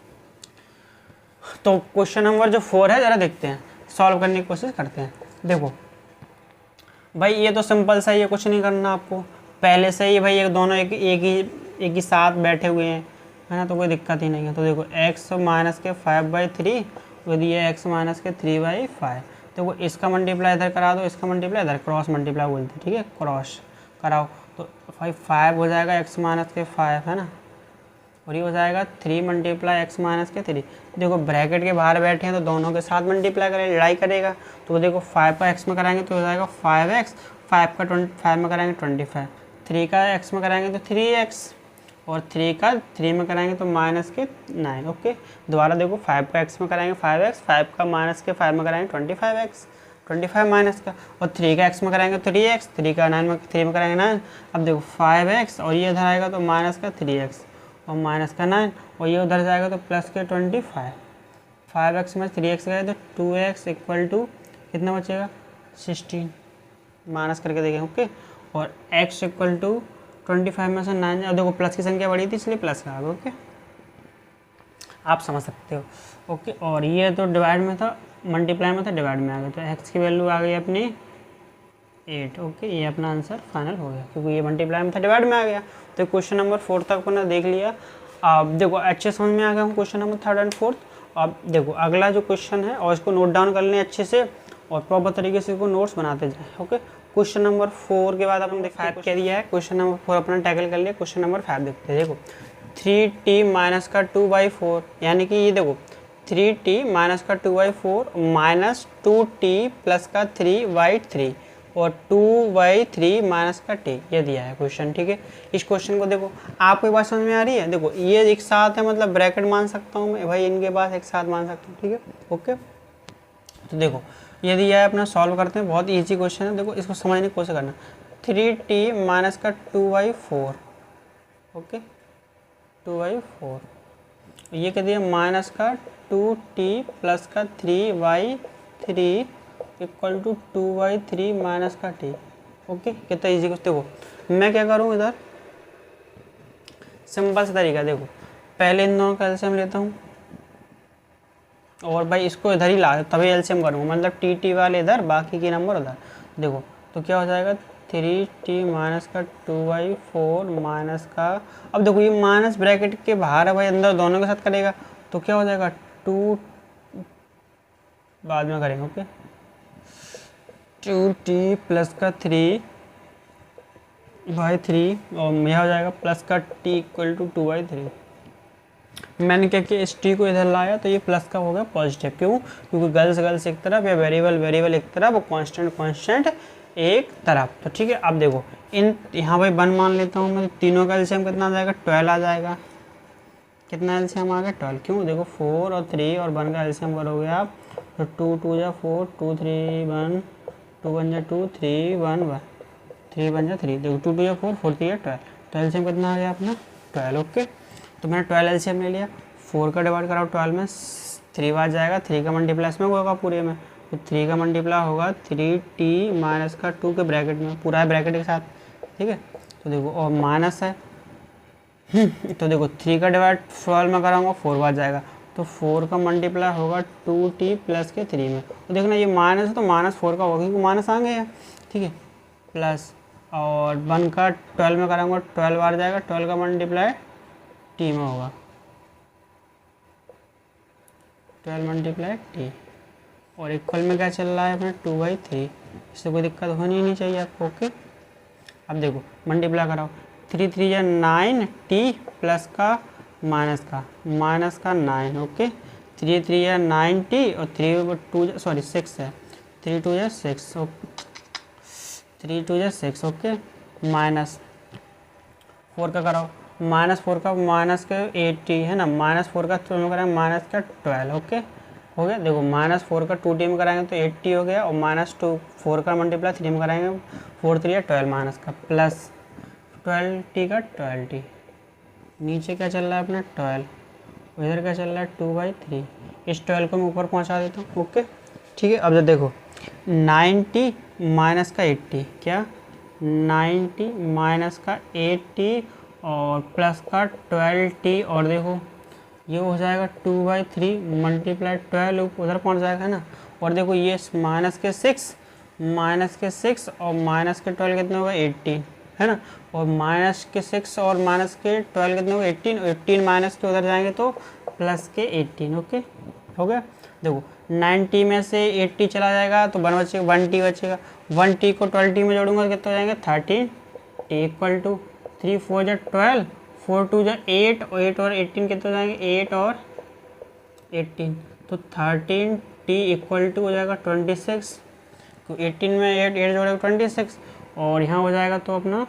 तो क्वेश्चन नंबर जो 4 है ज़रा देखते हैं, सॉल्व करने की कोशिश करते हैं। देखो भाई ये तो सिंपल सा, ये कुछ नहीं करना आपको, पहले से ही भाई ये दोनों एक ही साथ बैठे हुए हैं है ना, तो कोई दिक्कत ही नहीं है। तो देखो x माइनस के 5/3 तो दिए x माइनस के 3/5, देखो इसका मल्टीप्लाई इधर करा दो, इसका मल्टीप्लाई इधर, क्रॉस मल्टीप्लाई बोलते हैं, ठीक है, क्रॉस कराओ तो भाई 5 हो जाएगा x माइनस के 5 है ना, और ये हो जाएगा 3 × x माइनस के 3। देखो ब्रैकेट के बाहर बैठे हैं तो दोनों के साथ मल्टीप्लाई करें, लड़ाई करेगा, तो देखो 5 का x में कराएंगे तो हो जाएगा 5x, 5 का 5 में कराएंगे 25, 3 का x में कराएंगे तो 3x, और 3 का 3 में कराएंगे तो माइनस के 9। ओके, दोबारा देखो 5 का x में कराएंगे 5x, 5 का माइनस के 5 में कराएंगे 25x, 25 माइनस का, और 3 का x में कराएंगे 3x, 3 का 3 में कराएंगे 9। अब देखो 5x और ये इधर आएगा तो माइनस का 3x और माइनस का 9, और ये उधर जाएगा तो प्लस के 25, 5x में 3x गए तो 2x इक्वल टू कितना बचेगा 16, माइनस करके देखें। ओके, और x इक्वल टू 25 में से 9, अब देखो प्लस की संख्या बढ़ी थी इसलिए प्लस का आ गया। ओके, आप समझ सकते हो। ओके, और ये तो डिवाइड में था, मल्टीप्लाई में था, डिवाइड में आ गया, तो एक्स की वैल्यू आ गई अपनी 8। ओके, ये अपना आंसर फाइनल हो गया क्योंकि ये मल्टीप्लाई में था, डिवाइड में आ गया। तो क्वेश्चन नंबर 4 तक अपना देख लिया। अब देखो अच्छे समझ में आ गया क्वेश्चन नंबर 3 एंड 4। अब देखो अगला जो क्वेश्चन है और इसको नोट डाउन कर लें अच्छे से और प्रॉपर तरीके से इसको नोट्स बनाते जाएं। ओके, क्वेश्चन नंबर 4 के बाद अपन देखते हैं 5 क्या दिया है। क्वेश्चन नंबर 4 अपना टैकल कर लिया। क्वेश्चन नंबर 5 देखते हैं। देखो 3t माइनस का 2/4, यानी कि ये देखो 3t माइनस का 2/4 माइनस 2t प्लस का 3/3 और 2/3 माइनस का t, ये दिया है क्वेश्चन। ठीक है, इस क्वेश्चन को देखो, आपको एक बात समझ में आ रही है। देखो ये एक साथ है, मतलब ब्रैकेट मान सकता हूँ मैं भाई, इनके पास एक साथ मान सकता हूँ। ठीक है, ओके, तो देखो ये दिया है, अपना सॉल्व करते हैं। बहुत ईजी क्वेश्चन है, देखो इसको समझने की कोशिश करना। 3t माइनस का 2/4, ओके 2/4, ये क्या दिया माइनस का 2t प्लस का 3/3 इक्वल टू 2/3 माइनस का t। ओके, कितना ईजी क्वेश्चन। देखो मैं क्या करूँ, इधर सिंपल सा तरीका, देखो पहले इन दोनों का एलसीएम लेता हूँ और भाई इसको इधर ही ला, तभी एलसीएम करूँगा, मतलब टी वाले इधर, बाकी के नंबर उधर। देखो तो क्या हो जाएगा 3t माइनस का 2/4 माइनस का, अब देखो ये माइनस ब्रैकेट के बाहर है भाई, अंदर दोनों के साथ करेगा तो क्या हो जाएगा 2, बाद में करेंगे। ओके, 2t प्लस का 3/3 और यह हो जाएगा प्लस का t इक्वल टू 2/3। मैंने क्या किया, इस t को इधर लाया तो ये प्लस का हो गया पॉजिटिव। क्यों? क्योंकि गर्ल्स एक तरफ या वेरिएबल एक तरफ और कांस्टेंट एक तरफ। तो ठीक है, अब देखो इन यहाँ भाई 1 मान लेता हूँ मैं, तीनों का एलसीएम कितना आ जाएगा 12 आ जाएगा। कितना एलसीएम आ गया 12। क्यों? देखो 4 और 3 और 1 का एलसीएम करोगे आप तो 2 2 जा 4, 2 3 1, 2 1 जा 2, 3 1 1, 3 1 जा 3, देखो 2 2 जा 4, 4 3 जा 12, तो एलसीएम कितना आ गया अपना 12। ओके, तो मैंने 12 एलसीएम ले लिया। 4 का डिवाइड कराओ 12 में, 3 बार जाएगा, 3 का मल्टीप्लाई इसमें होगा पूरे में, तो 3 का मल्टीप्लाई होगा 3t माइनस का 2 के ब्रैकेट में, पूरा है ब्रैकेट के साथ। ठीक है, तो देखो और माइनस है तो देखो 3 का डिवाइड 12 में कराऊंगा 4 बार जाएगा, तो 4 का मल्टीप्लाई होगा 2t प्लस के 3 में। तो देखना ये माइनस है तो -4 का होगा क्योंकि माइनस आ गया। ठीक है, प्लस और 1 का 12 में कराऊंगा 12 बार जाएगा, 12 का मल्टीप्लाई t में होगा, 12 मल्टीप्लाई t, और इक्वल में क्या चल रहा है अपना 2/3। इससे कोई दिक्कत होनी ही नहीं चाहिए आपको। ओके, अब देखो मल्टीप्लाई कराओ, 3 3 या 9 t प्लस का माइनस का 9। ओके, 3 3 या 9 t और 3 2 सॉरी 6 है, 3 2 या 6, 3 2 या 6। ओके, माइनस 4 का कराओ, -4 का माइनस का 8t है ना, -4 का 12 में कराएंगे माइनस का 12। ओके, हो गया। देखो -4 का 2t में कराएंगे तो 8t हो गया, और -4 का मल्टीप्लाई 3 में कराएंगे 4 3 या 12 माइनस का, प्लस 12t का 12t, नीचे क्या चल रहा है अपना 12, इधर क्या चल रहा है 2/3, इस 12 को मैं ऊपर पहुंचा देता हूँ। ओके, ठीक है, अब जब देखो 9t माइनस का 8t, क्या 9t माइनस का 8t और प्लस का 12t, और देखो ये हो जाएगा 2/3 मल्टीप्लाई 12 उधर पहुंच जाएगा ना, और देखो ये माइनस के 6 और माइनस के 12 कितने होगा 18 है ना, और माइनस के 6 और माइनस के 12 कितने होगा 18, 18 माइनस के उधर जाएंगे तो प्लस के 18। ओके, हो गया। देखो 9t में से 8t चला जाएगा तो 1 बचेगा, 1t बचेगा, 1t को 12t में जोड़ूंगा तो कितना हो जाएंगे 13t इक्वल टू 3 4 जा 12, 4 2 जा 8 और 8 और 18 कितने हो जाएंगे 8 और 18, तो 13t इक्वल टू हो जाएगा 26, तो 18 में 8 जोड़ेगा 26, और यहाँ हो जाएगा तो अपना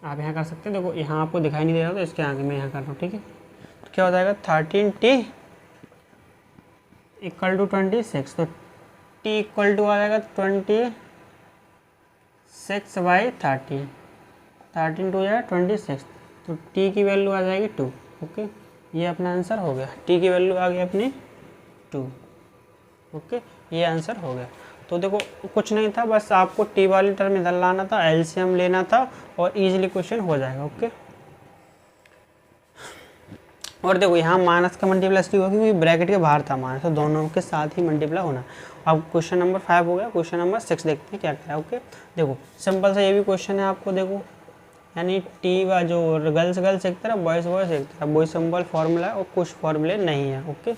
आप यहाँ कर सकते हैं। देखो यहाँ आपको दिखाई नहीं दे रहा तो इसके आगे मैं यहाँ कर रहा हूँ। ठीक है, तो क्या हो जाएगा 13t इक्वल टू 26, तो t इक्वल टू आ जाएगा 26/13, 13 2 जाएगा 26, तो t की वैल्यू आ जाएगी 2। ओके, ये अपना आंसर हो गया, t की वैल्यू आ गई अपनी 2। ओके, ये आंसर हो गया। तो देखो कुछ नहीं था, बस आपको t वाली टर्म इधर लाना था, एलसीएम लेना था और इजीली क्वेश्चन हो जाएगा। ओके, और देखो यहाँ माइनस का मल्टीप्लाई इसलिए होगा क्योंकि ब्रैकेट के बाहर था माइनस, तो दोनों के साथ ही मल्टीप्लाई होना। अब क्वेश्चन नंबर 5 हो गया। क्वेश्चन नंबर 6 देखते हैं क्या क्या है। ओके देखो सिंपल सा ये भी क्वेश्चन है आपको, देखो यानी टी वा जो गर्ल्स गर्ल्स एक तरफ बॉयज़ बॉयज़ एक तरफ, वही सिंपल फार्मूला है और कुछ फार्मूले नहीं है। ओके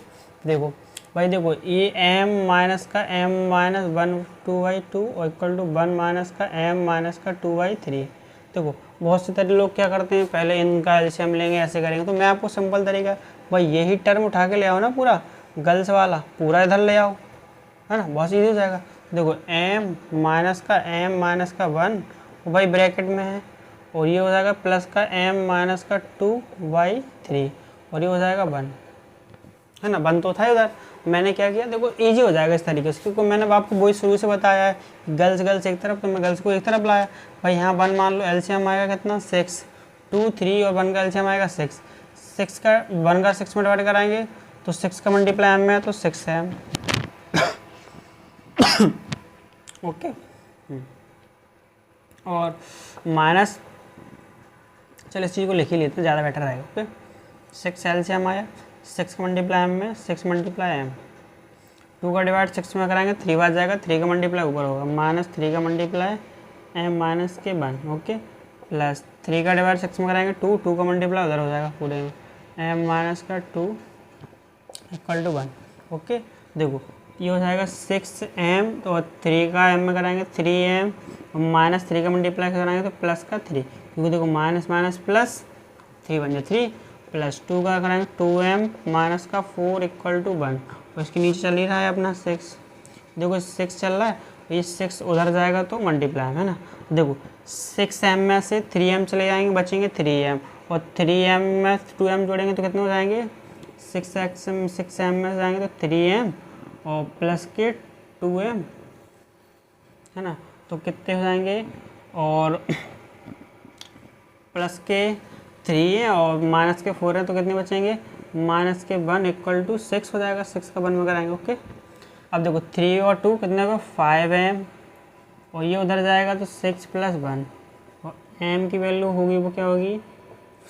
देखो भाई देखो ये m माइनस का m माइनस 1/2 और इक्वल टू 1 माइनस का m माइनस का 2/3। देखो बहुत से तरह लोग क्या करते हैं, पहले इनका एलसीएम लेंगे ऐसे करेंगे, तो मैं आपको सिंपल तरीका भाई यही टर्म उठा के ले आओ ना, पूरा गर्ल्स वाला पूरा इधर ले आओ, है ना, बहुत ईजी हो जाएगा। देखो m माइनस का m माइनस का 1 वो भाई ब्रैकेट में है, और ये हो जाएगा प्लस का m माइनस का 2/3 और ये हो जाएगा 1, है ना, 1 तो था उधर। मैंने क्या किया, देखो इजी हो जाएगा इस तरीके से, क्योंकि मैंने आपको वही शुरू से बताया है गर्ल्स गर्ल्स एक तरफ, तो मैं गर्ल्स को एक तरफ लाया भाई। यहाँ 1 मान लो एलसीएम आएगा कितना 6, 2 3 और 1 का एलसीएम आएगा 6, 6 का 1 का 6 में डिवाइड कराएंगे तो 6 का मल्टीप्लाई एम में है तो 6 है m। ओके और माइनस, चलो इस चीज़ को लिख ही लेते हैं, ज़्यादा बेटर रहेगा। ओके 6 एलसीएम आया, 6 का मल्टीप्लाई एम में 6 मल्टीप्लाई एम, 2 का डिवाइड 6 में कराएंगे 3 बार जाएगा, 3 का मल्टीप्लाई ऊपर होगा माइनस 3 का मल्टीप्लाई एम माइनस के 1। ओके प्लस 3 का डिवाइड 6 में कराएंगे 2, 2 का मल्टीप्लाई उधर हो जाएगा पूरे में एम माइनस का 2 इक्वल टू 1। ओके देखो ये हो जाएगा 6m, तो 3 का m में कराएंगे 3m और माइनस 3 का मल्टीप्लाई कराएंगे तो प्लस का 3, क्योंकि देखो माइनस माइनस प्लस 3 बन जाए 3, प्लस 2 का कराएंगे 2m माइनस का 4 इक्वल टू 1, और इसके नीचे चल ही रहा है अपना 6। देखो 6 चल रहा है, ये 6 उधर जाएगा तो मल्टीप्लाई है ना। देखो 6m में से 3m चले जाएंगे, बचेंगे 3m, और 3m में 2m जोड़ेंगे तो कितने हो जाएंगे 6m में जाएंगे तो 3m और प्लस के 2m, है ना, तो कितने हो जाएंगे, और प्लस के 3 है और माइनस के 4 है तो कितने बचेंगे माइनस के 1 इक्वल टू 6 हो जाएगा, 6 का 1 में कराएंगे। ओके अब देखो 3 और 2 कितने होगा 5m, और ये उधर जाएगा तो 6 प्लस 1, और m की वैल्यू होगी वो क्या होगी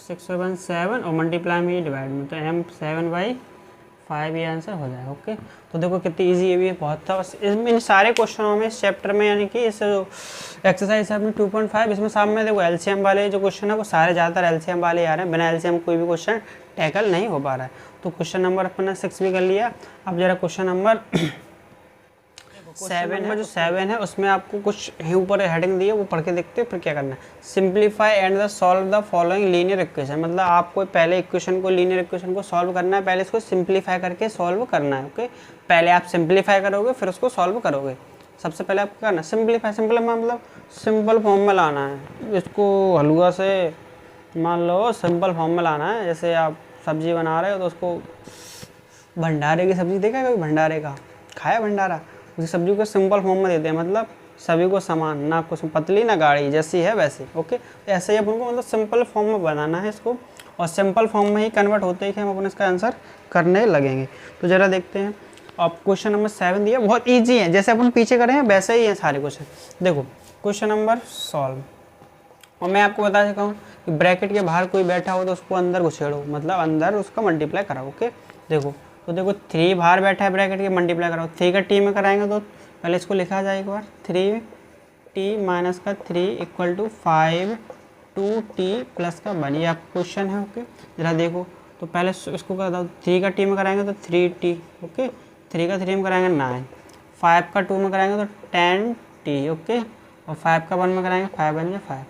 6 और 1 7, और मल्टीप्लाई में ये डिवाइड में तो m 7/5 ये आंसर हो जाएगा। ओके तो देखो कितनी इजी ये भी बहुत था। बस इन सारे क्वेश्चनों में इस चैप्टर में, यानी कि इस एक्सरसाइज है अपनी 2.5, इसमें सामने देखो एलसीएम वाले जो क्वेश्चन है वो सारे ज़्यादातर एलसीएम वाले आ रहे हैं, बिना एलसीएम कोई भी क्वेश्चन टैकल नहीं हो पा रहा है। तो क्वेश्चन नंबर अपना 6 भी कर लिया। अब जरा क्वेश्चन नंबर 7 में जो 7 है उसमें आपको कुछ ही ऊपर हेडिंग दी है वो पढ़ के देखते हैं फिर क्या करना है। Simplify and the solve the following linear equation, मतलब आपको पहले इक्वेशन को लीनियर इक्वेशन को सॉल्व करना है, पहले इसको सिंप्लीफाई करके सॉल्व करना है। ओके पहले आप सिंप्लीफाई करोगे फिर उसको सॉल्व करोगे। सबसे पहले आपको करना है सिंप्लीफाई, सिंपल मतलब सिंपल फॉर्म में लाना है इसको, हलवा से मान लो सिंपल फॉर्म में लाना है। जैसे आप सब्जी बना रहे हो तो उसको, भंडारे की सब्जी देखा है कभी, भंडारे का खाया भंडारा, उसी सब्जी को सिंपल फॉर्म में देते हैं, मतलब सभी को समान, ना कुछ पतली ना गाढ़ी, जैसी है वैसी। ओके तो ऐसे ही अपन को मतलब सिंपल फॉर्म में बनाना है इसको, और सिंपल फॉर्म में ही कन्वर्ट होते ही कि हम अपन इसका आंसर करने लगेंगे। तो ज़रा देखते हैं। अब क्वेश्चन नंबर 7 दिया, बहुत ईजी है, जैसे अपन पीछे करें हैं वैसे ही हैं सारे क्वेश्चन। देखो क्वेश्चन नंबर सॉल्व, और मैं आपको बता चुका हूँ कि ब्रैकेट के बाहर कोई बैठा हो तो उसको अंदर घुसेड़ो, मतलब अंदर उसका मल्टीप्लाई कराओ। ओके देखो तो देखो 3 बाहर बैठा है ब्रैकेट के, मल्टीप्लाई कराओ, 3 का t में कराएंगे तो पहले इसको लिखा जाए एक बार, 3t माइनस का 3 इक्वल टू 5 2t प्लस का 1, ये आपका क्वेश्चन है। ओके जरा देखो तो पहले इसको कर दो, 3 का t में कराएंगे तो 3t, ओके 3 का 3 में कराएंगे 9, 5 का 2 में कराएंगे तो 10t, ओके और 5 का 1 में कराएंगे 5 बन जाए 5,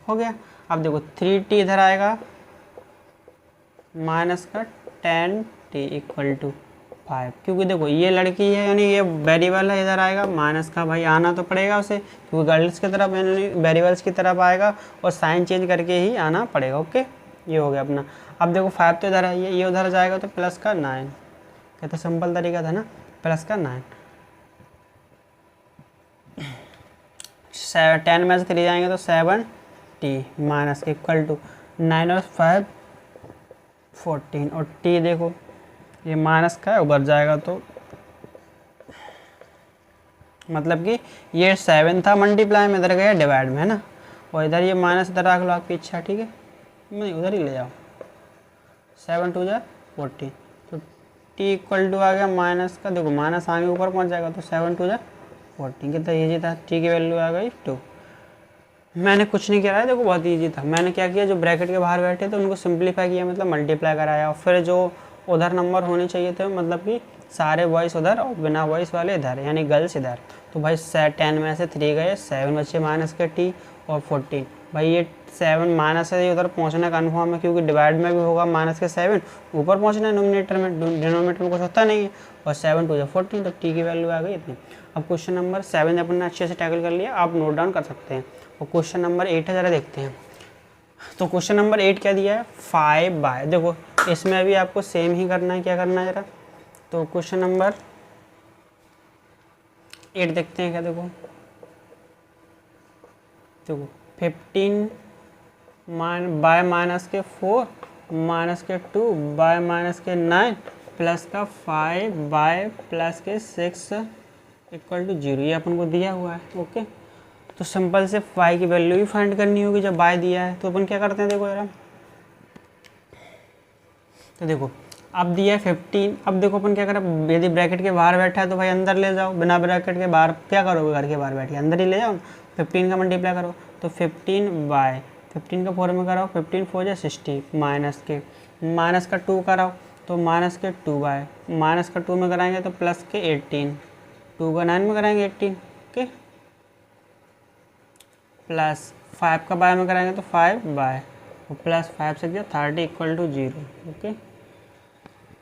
हो गया। अब देखो 3t इधर आएगा माइनस का 10t इक्वल टू 5, क्योंकि देखो ये लड़की है यानी ये वेरिएबल है, इधर आएगा माइनस का, भाई आना तो पड़ेगा उसे, क्योंकि गर्ल्स की तरफ यानी वेरिएबल्स की तरफ आएगा और साइन चेंज करके ही आना पड़ेगा। ओके ये हो गया अपना। अब देखो 5 तो इधर है, ये उधर जाएगा तो प्लस का 9, कहते सिंपल तरीका था ना, प्लस का 9, 10 में से 3 जाएंगे तो 7t माइनस इक्वल टू 9 और 5 14, और t देखो ये माइनस का है ऊपर जाएगा तो मतलब कि ये 7 था मल्टीप्लाई में, इधर गया डिवाइड में, है ना, और इधर ये माइनस इधर रख लो आपकी इच्छा, ठीक है, नहीं उधर ही ले जाओ, 7 टू जा 40, तो टी इक्वल टू आ गया माइनस का, देखो माइनस आगे ऊपर पहुंच जाएगा, तो 7 टू जा 40, कितना ईजी था। टी की वैल्यू आ गई 2। मैंने कुछ नहीं किया है, देखो बहुत ईजी था। मैंने क्या किया, जो ब्रैकेट के बाहर बैठे थे उनको सिंप्लीफाई किया, मतलब मल्टीप्लाई कराया, और फिर जो उधर नंबर होने चाहिए थे, मतलब कि सारे बॉयज़ उधर और बिना बॉयज़ वाले इधर, यानी गर्ल्स इधर। तो भाई 10 में से 3 गए, 7 बचे माइनस के टी और 14। भाई ये 7 माइनस है, ये उधर पहुंचना कन्फर्म है, क्योंकि डिवाइड में भी होगा माइनस के 7, ऊपर पहुंचना है नोमिनेटर में, डिनोमिनेटर में कुछ होता नहीं है। और 7 टू 14, तो टी की वैल्यू आ गई इतनी। अब क्वेश्चन नंबर 7 अपन ने अच्छे से टैकल कर लिया, आप नोट डाउन कर सकते हैं। और क्वेश्चन नंबर 8 है, ज़रा देखते हैं। तो क्वेश्चन नंबर 8 क्या दिया है, 5 बाय, देखो इसमें भी आपको सेम ही करना है। क्या करना है ज़रा, तो क्वेश्चन नंबर 8 देखते हैं। क्या देखो 15 बाय माइनस के 4 माइनस के 2 बाय माइनस के 9 प्लस का 5 बाय प्लस के 6 इक्वल टू 0, ये अपन को दिया हुआ है। ओके, तो सिंपल से y की वैल्यू भी फाइंड करनी होगी जब y दिया है। तो अपन क्या करते हैं, देखो यार, तो देखो अब दिया है 15। अब देखो अपन क्या करें, यदि ब्रैकेट के बाहर बैठा है तो भाई अंदर ले जाओ, बिना ब्रैकेट के बाहर क्या करोगे, घर के बाहर बैठ के अंदर ही ले जाओ। 15 का मल्टीप्लाई करो, तो 15 बाय 15 का 4 में कराओ, 15 4 जा 60, माइनस का 2 कराओ, तो माइनस के 2 बाय, माइनस का 2 में कराएंगे तो प्लस के 18, 2 का 9 में कराएंगे 18, ओके, प्लस 5 का बाय में कराएंगे तो 5 बाय, और प्लस 5 से क्या 30 इक्वल टू 0। ओके,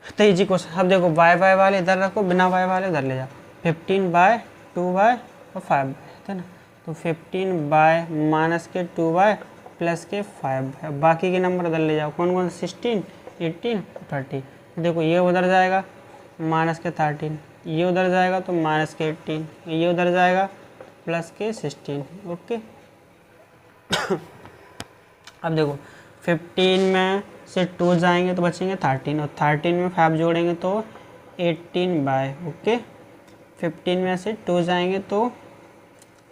तो इजी क्वेश्चन। अब देखो बाय बाय वाले इधर रखो, बिना बाय वाले इधर ले जाओ। 15 बाय 2 बाय और 5 बाय है ना, तो 15 बाय माइनस के 2 बाय प्लस के 5 बाय, बाकी के नंबर इधर ले जाओ। कौन कौन, 16 18 30। देखो ये उधर जाएगा माइनस के 13, ये उधर जाएगा तो माइनस के 18, ये उधर जाएगा प्लस के 16। ओके, अब देखो 15 में से 2 जाएंगे तो बचेंगे 13, और 13 में 5 जोड़ेंगे तो 18 बाय, ओके, 15 में से 2 जाएंगे तो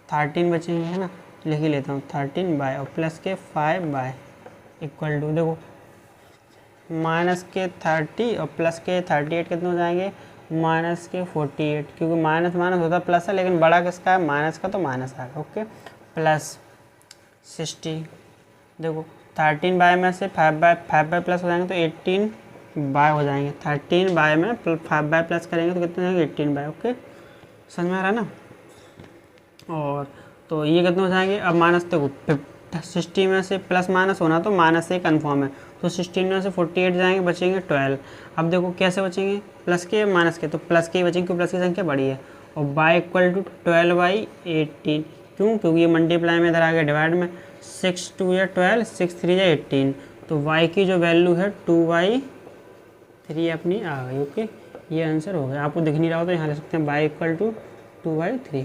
13 बचेंगे, है ना, लिख ही लेता हूँ 13 बाय, और प्लस के 5 बाय इक्वल टू, देखो माइनस के 30 और प्लस के 38 कितने हो जाएंगे, माइनस के 48, क्योंकि माइनस माइनस होता है प्लस है, लेकिन बड़ा किसका है, माइनस का, तो माइनस आएगा। ओके, प्लस 60, देखो 13 बाय में से 5 बाय प्लस हो जाएंगे तो 18 बाय हो जाएंगे। 13 बाय में 5 बाय प्लस करेंगे तो कितने हो जाएंगे, 18 बाय। ओके, समझ में आ रहा है ना। और तो ये कितने हो जाएंगे, अब माइनस, देखो 60 में से प्लस माइनस होना तो माइनस से ही कन्फर्म है, तो 16 में से 48 जाएंगे, बचेंगे 12। अब देखो कैसे बचेंगे, प्लस के माइनस के, तो प्लस के ही बचेंगे क्योंकि प्लस की संख्या बड़ी है। और बाय इक्वल टू 12/18, क्यों, क्योंकि ये मल्टीप्लाई में इधर आ गया डिवाइड में, 6 2 या 12, 6 3 या 18, तो y की जो वैल्यू है 2/3 अपनी आ गई। ओके, ये आंसर हो गया। आपको दिख नहीं रहा हो तो यहाँ ले सकते हैं, y इक्वल टू 2/3।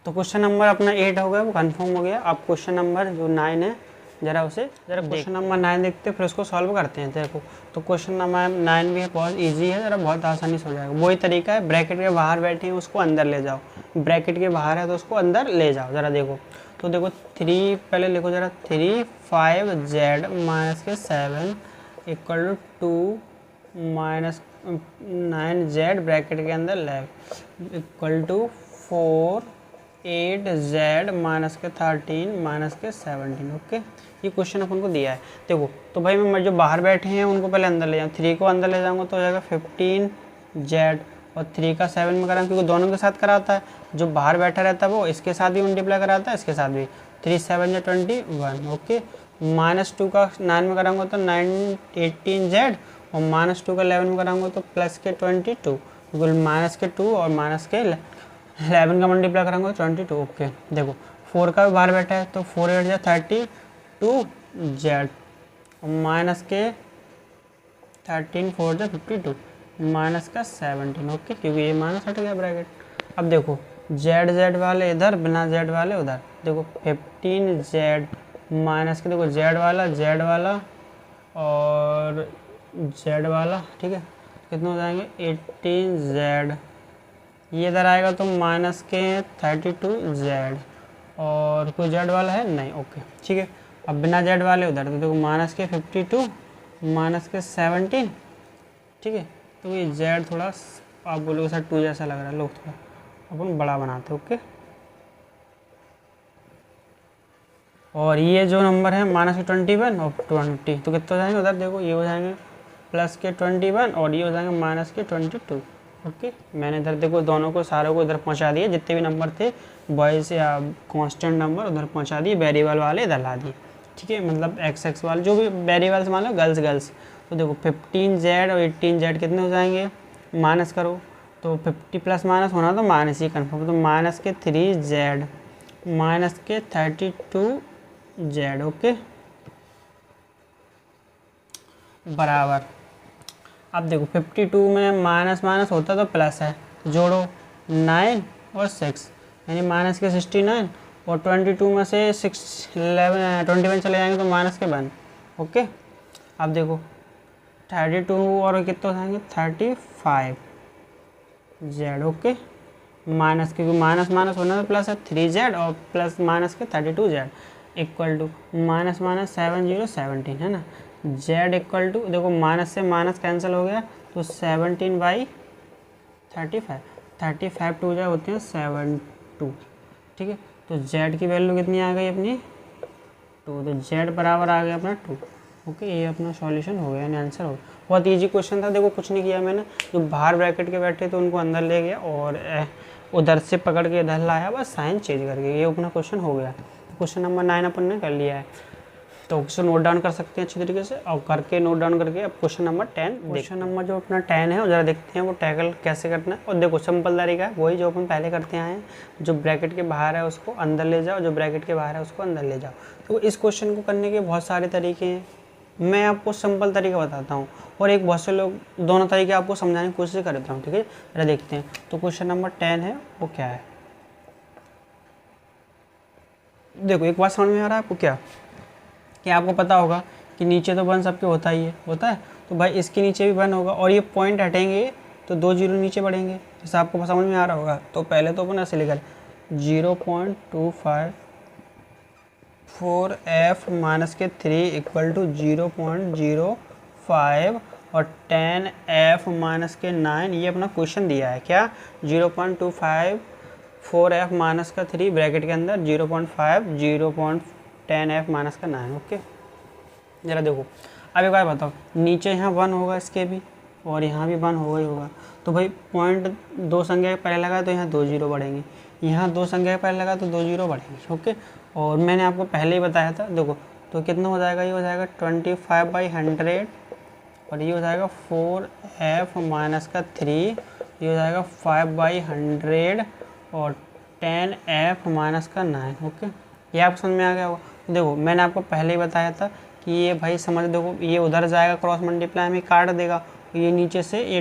तो क्वेश्चन नंबर अपना 8 हो गया, वो कंफर्म हो गया। अब क्वेश्चन नंबर जो 9 है, जरा क्वेश्चन नंबर 9 देखते हैं, फिर उसको सॉल्व करते हैं। देखो तो क्वेश्चन नंबर 9 भी है, बहुत इजी है, जरा बहुत आसानी से हो जाएगा। वही तरीका है, ब्रैकेट के बाहर बैठे हैं उसको अंदर ले जाओ, ब्रैकेट के बाहर है तो उसको अंदर ले जाओ। ज़रा देखो, तो देखो 3 पहले लिखो जरा, 3 5z माइनस के 7 equal to 2 minus 9z bracket के अंदर 11 इक्वल टू 4 8z माइनस के 13 माइनस के 17। ओके, ये क्वेश्चन अपन को दिया है। देखो तो भाई मैं जो बाहर बैठे हैं उनको पहले अंदर ले जाऊँ, 3 को अंदर ले जाऊँगा तो हो जाएगा 15z, और 3 का 7 में कराऊँ क्योंकि दोनों के साथ कराता है, जो बाहर बैठा रहता है वो इसके साथ भी मल्टीप्लाई कराता है, इसके साथ भी, 3 7 या 21। ओके, माइनस 2 का 9 में कराऊंगा तो 18z, और माइनस 2 का 11 में कराऊंगा तो प्लस के 22, बिल्कुल माइनस के 2 और माइनस के 11 का मल्टीप्लाई कराऊंगा 22। ओके, देखो 4 का भी बाहर बैठा है तो 4 8 या 32z, माइनस के 13 4 जा 52, माइनस का 17। ओके, क्योंकि ये माइनस हट गया ब्रैकेट। अब देखो z वाले इधर, बिना z वाले उधर, देखो 15z माइनस के, देखो z वाला और z वाला, ठीक है, कितने हो जाएंगे 18z, ये इधर आएगा तो माइनस के 32z, और कोई z वाला है नहीं। ओके, ठीक है, अब बिना z वाले उधर, तो देखो माइनस के 52 माइनस के 17, ठीक है। तो ये जेड थोड़ा आप बोलोगे सर 2 जैसा लग रहा है, लोग थोड़ा अपन बड़ा बनाते हैं, ओके। और ये जो नंबर है माइनस के 21 और 20, तो कितने हो जाएंगे उधर देखो, ये हो जाएंगे प्लस के 21 और ये हो जाएंगे माइनस के 22, ओके। मैंने इधर देखो दोनों को सारों को इधर पहुंचा दिए, जितने भी नंबर थे बॉयज़ या कांस्टेंट नंबर उधर पहुंचा दिए, वेरिएबल वाले इधर ला दिए, ठीक है। मतलब एक्स वाले जो भी वेरिएबल्स मान लो, गर्ल्स। तो देखो 15Z और 18Z कितने हो जाएंगे, माइनस करो तो 50 प्लस माइनस होना तो माइनस ही कन्फर्म, तो माइनस के 3Z माइनस के 32Z, ओके, बराबर। अब देखो 52 में माइनस माइनस होता तो प्लस है, तो जोड़ो 9 और 6 यानी माइनस के 69 और 22 में से 21 चले जाएंगे तो माइनस के 1, ओके। अब देखो 32 और कितने हो जाएंगे 35Z, ओके। माइनस क्योंकि माइनस माइनस होना तो प्लस है 3Z और प्लस माइनस के 32Z equal to minus minus 7017 है ना। Z इक्वल टू देखो माइनस से माइनस कैंसिल हो गया तो 17/35, 35 टू जो होते हैं 72, ठीक है। तो Z की वैल्यू कितनी आ गई अपनी 2, तो Z बराबर आ गया अपना 2, ओके। ये अपना सॉल्यूशन हो गया, यानी आंसर हो गया। बहुत इजी क्वेश्चन था, देखो कुछ नहीं किया मैंने, जो बाहर ब्रैकेट के बैठे थे उनको अंदर ले गया और उधर से पकड़ के इधर लाया, बस साइन चेंज करके, ये अपना क्वेश्चन हो गया। क्वेश्चन नंबर 9 अपन ने कर लिया है, तो क्वेश्चन नोट डाउन कर सकते हैं अच्छी तरीके से, और करके नोट डाउन करके अब क्वेश्चन नंबर 10, क्वेश्चन नंबर जो अपना 10 है ज़रा देखते हैं वो टैकल कैसे करना है। और देखो सिंपल तरीका है वही जो अपन पहले करते आए हैं, जो ब्रैकेट के बाहर है उसको अंदर ले जाओ, जो ब्रैकेट के बाहर है उसको अंदर ले जाओ। तो इस क्वेश्चन को करने के बहुत सारे तरीके हैं, मैं आपको सिंपल तरीका बताता हूँ और एक बहुत से लोग दोनों तरीके आपको समझाने की कोशिश करता हूँ, ठीक है। जरा देखते हैं तो क्वेश्चन नंबर 10 है वो क्या है। देखो एक बात समझ में आ रहा है आपको क्या, कि आपको पता होगा कि नीचे तो 1 सबके होता ही है, होता है, तो भाई इसके नीचे भी 1 होगा और ये पॉइंट हटेंगे तो 2 जीरो नीचे बढ़ेंगे, जैसे आपको समझ में आ रहा होगा। तो पहले तो अपन ऐसे लिखा 0.254F माइनस के 3 इक्वल टू 0.05 और 10F माइनस के 9, ये अपना क्वेश्चन दिया है क्या 0.254F माइनस का 3 ब्रैकेट के अंदर 0.5 0.10F माइनस का 9, ओके। ज़रा देखो अब एक बार बताओ, नीचे यहाँ 1 होगा इसके भी और यहाँ भी 1 होगा ही होगा, तो भाई पॉइंट 2 संख्या के पहले लगा तो यहाँ 2 जीरो बढ़ेंगे, यहाँ 2 संख्या के पहले लगा तो 2 जीरो बढ़ेंगे, ओके। और मैंने आपको पहले ही बताया था, देखो तो कितना हो जाएगा, ये हो जाएगा 25/100 और ये हो जाएगा 4F माइनस का 3, ये हो जाएगा 5/100 और 10F माइनस का 9, ओके। ये आपको समझ में आ गया होगा। देखो मैंने आपको पहले ही बताया था कि ये भाई समझ, देखो ये उधर जाएगा क्रॉस मल्टीप्लाई में काट देगा, ये नीचे से ये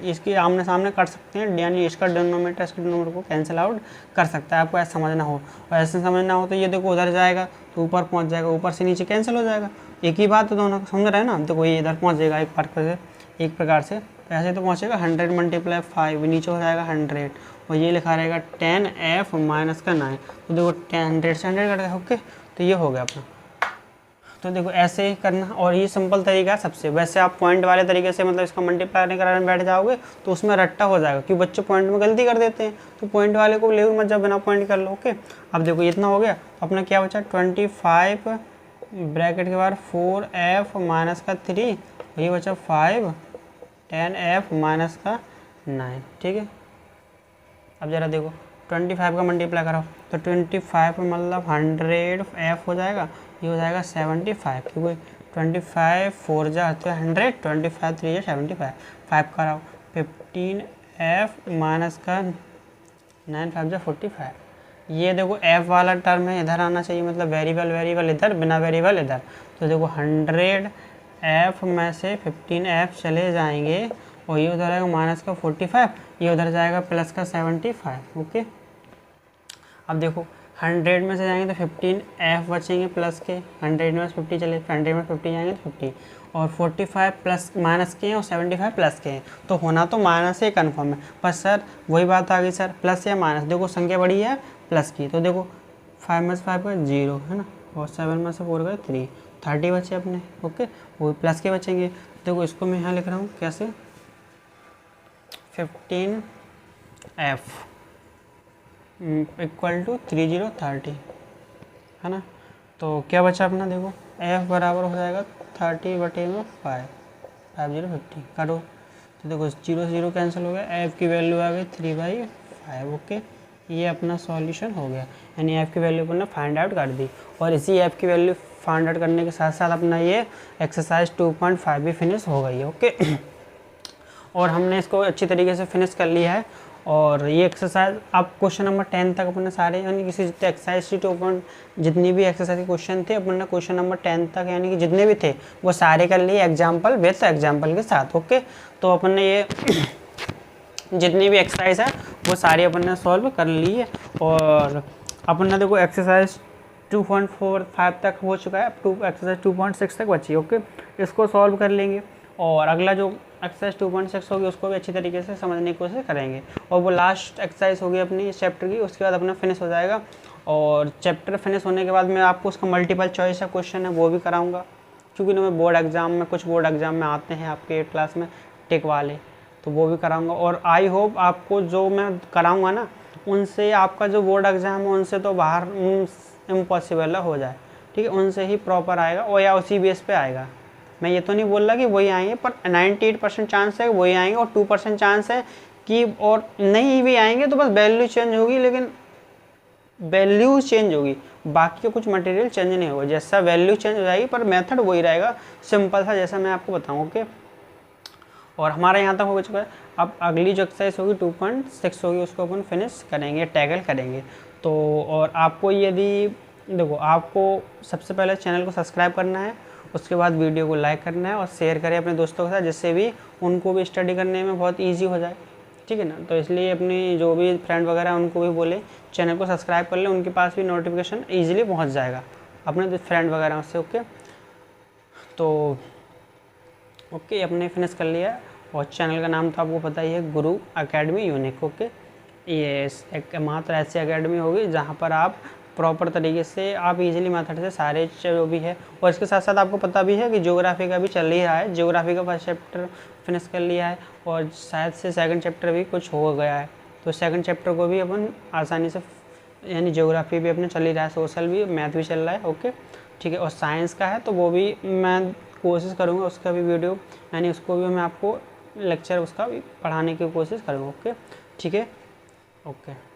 इसकी आमने सामने कर सकते हैं, यानी इसका डिनोमिनेटर इसके डिनोमिनेटर को कैंसिल आउट कर सकता है, आपको ऐसा समझना हो। और ऐसे समझना हो तो ये देखो उधर जाएगा तो ऊपर पहुंच जाएगा, ऊपर से नीचे कैंसिल हो जाएगा, एक ही बात है दोनों, समझ रहे हैं ना। देखो ये इधर पहुँच जाएगा एक प्रकार से ऐसे तो पहुँचेगा 100 × 5 नीचे हो जाएगा 100 और ये लिखा रहेगा 10F माइनस का 9, तो देखो 100 से 100 कट गया, ओके। तो ये हो गया अपना। तो देखो ऐसे ही करना, और ये सिंपल तरीका है सबसे। वैसे आप पॉइंट वाले तरीके से मतलब इसका मल्टीप्लाई कराने बैठ जाओगे तो उसमें रट्टा हो जाएगा, क्योंकि बच्चे पॉइंट में गलती कर देते हैं, तो पॉइंट वाले को ले मत जब बिना पॉइंट कर लो, ओके। अब देखो इतना हो गया, अपना क्या बचा 25 ब्रैकेट के बाद 4F माइनस का 3, ये बचा 5 10F माइनस का 9, ठीक है। अब ज़रा देखो 25 का मल्टीप्लाई करो तो 25 मतलब 100F हो जाएगा, ये हो जाएगा 75, क्योंकि 25 4 जा तो 100, 25 3 जा 75, 5 कराओ 15F माइनस का 9 5 जा 45। ये देखो F वाला टर्म है इधर आना चाहिए, मतलब वेरिएबल इधर, बिना वेरिएबल इधर। तो देखो 100F में से 15F चले जाएंगे और ये उधर आएगा माइनस का 45, ये उधर जाएगा प्लस का 75, ओके। अब देखो 100 में से जाएंगे तो 15F बचेंगे प्लस के, 100 में 50 चले, 100 में 50 जाएंगे तो 50, और 45 प्लस माइनस के हैं और 75 प्लस के हैं, तो होना तो माइनस ही कन्फर्म है। बस सर वही बात आ गई सर, प्लस या माइनस, देखो संख्या बड़ी है प्लस की, तो देखो 5 में से 5 का 0 है ना, और 7 में से 4 का 3, 30 बचे अपने, ओके, वो प्लस के बचेंगे। देखो इसको मैं यहाँ लिख रहा हूँ कैसे, 15f इक्वल टू 30 है ना। तो क्या बचा अपना, देखो f बराबर हो जाएगा 30/5, 50 करो। तो देखो 0 0 कैंसिल हो गया, f की वैल्यू आ गई 3/5, ओके। ये अपना सॉल्यूशन हो गया, यानी f की वैल्यू अपन ने फाइंड आउट कर दी। और इसी f की वैल्यू फाइंड आउट करने के साथ साथ अपना ये एक्सरसाइज 2.5 भी फिनिश हो गई है, ओके। और हमने इसको अच्छी तरीके से फिनिश कर लिया है। और ये एक्सरसाइज आप क्वेश्चन नंबर 10 तक अपने सारे, यानी किसी एक्सरसाइज जितनी भी एक्सरसाइज के क्वेश्चन थे अपन ने क्वेश्चन नंबर 10 तक यानी कि जितने भी थे वो सारे कर लिए, एग्जाम्पल विथ एग्जाम्पल के साथ, ओके। तो अपन ने ये जितनी भी एक्सरसाइज है वो सारी अपन ने सॉल्व कर ली है। और अपन ने देखो एक्सरसाइज 2.45 तक हो चुका है, अब एक्सरसाइज 2.6 तक बची है, ओके। इसको सॉल्व कर लेंगे और अगला जो एक्सरसाइज 2.6 होगी उसको भी अच्छी तरीके से समझने की कोशिश करेंगे। और वो लास्ट एक्सरसाइज होगी अपनी इस चैप्टर की, उसके बाद अपना फिनिश हो जाएगा। और चैप्टर फिनिश होने के बाद मैं आपको उसका मल्टीपल चॉइस का क्वेश्चन है वो भी कराऊंगा, क्योंकि ना मैं बोर्ड एग्जाम में, कुछ बोर्ड एग्जाम में आते हैं आपके क्लास में टिक वाले, तो वो भी कराऊंगा। और आई होप आपको जो मैं कराऊंगा ना उनसे आपका जो बोर्ड एग्ज़ाम है उनसे तो बाहर इम्पॉसिबल हो जाए, ठीक है, उनसे ही प्रॉपर आएगा और या उसी बेस पे आएगा। मैं ये तो नहीं बोल रहा कि वही आएंगे, पर 98% चांस है वही आएंगे और 2% चांस है कि और नहीं भी आएंगे, तो बस वैल्यू चेंज होगी, लेकिन वैल्यू चेंज होगी, बाकी का कुछ मटेरियल चेंज नहीं होगा। जैसा वैल्यू चेंज हो जाएगी पर मेथड वही रहेगा, सिंपल सा, जैसा मैं आपको बताऊँ, ओके। और हमारा यहाँ तक हो चुका है। अब अगली जो एक्सरसाइज होगी 2.6 होगी, उसको अपन फिनिश करेंगे, टैकल करेंगे। तो और आपको यदि देखो, आपको सबसे पहले चैनल को सब्सक्राइब करना है, उसके बाद वीडियो को लाइक करना है और शेयर करें अपने दोस्तों के साथ, जिससे भी उनको भी स्टडी करने में बहुत ईजी हो जाए, ठीक है ना। तो इसलिए अपनी जो भी फ्रेंड वगैरह उनको भी बोले चैनल को सब्सक्राइब कर लें, उनके पास भी नोटिफिकेशन ईजिली पहुँच जाएगा अपने फ्रेंड वगैरह से, ओके। तो ओके, अपने फिनिश कर लिया है। और चैनल का नाम तो आपको पता ही है, गुरु एकेडमी यूनिक, ओके। ये एक मात्र ऐसी एकेडमी होगी जहाँ पर आप प्रॉपर तरीके से आप इजीली मेथड से सारे जो भी है। और इसके साथ साथ आपको पता भी है कि ज्योग्राफी का भी चल ही रहा है, ज्योग्राफी का फर्स्ट चैप्टर फिनिश कर लिया है और शायद से सेकंड चैप्टर भी कुछ हो गया है, तो सेकंड चैप्टर को भी अपन आसानी से, यानी ज्योग्राफी भी अपने चल ही रहा है, सोशल भी, मैथ भी चल रहा है, ओके, ठीक है। और साइंस का है तो वो भी मैं कोशिश करूँगा उसका भी वीडियो, यानी उसको भी मैं आपको लेक्चर उसका भी पढ़ाने की कोशिश करूँगा, ओके, ठीक है, ओके।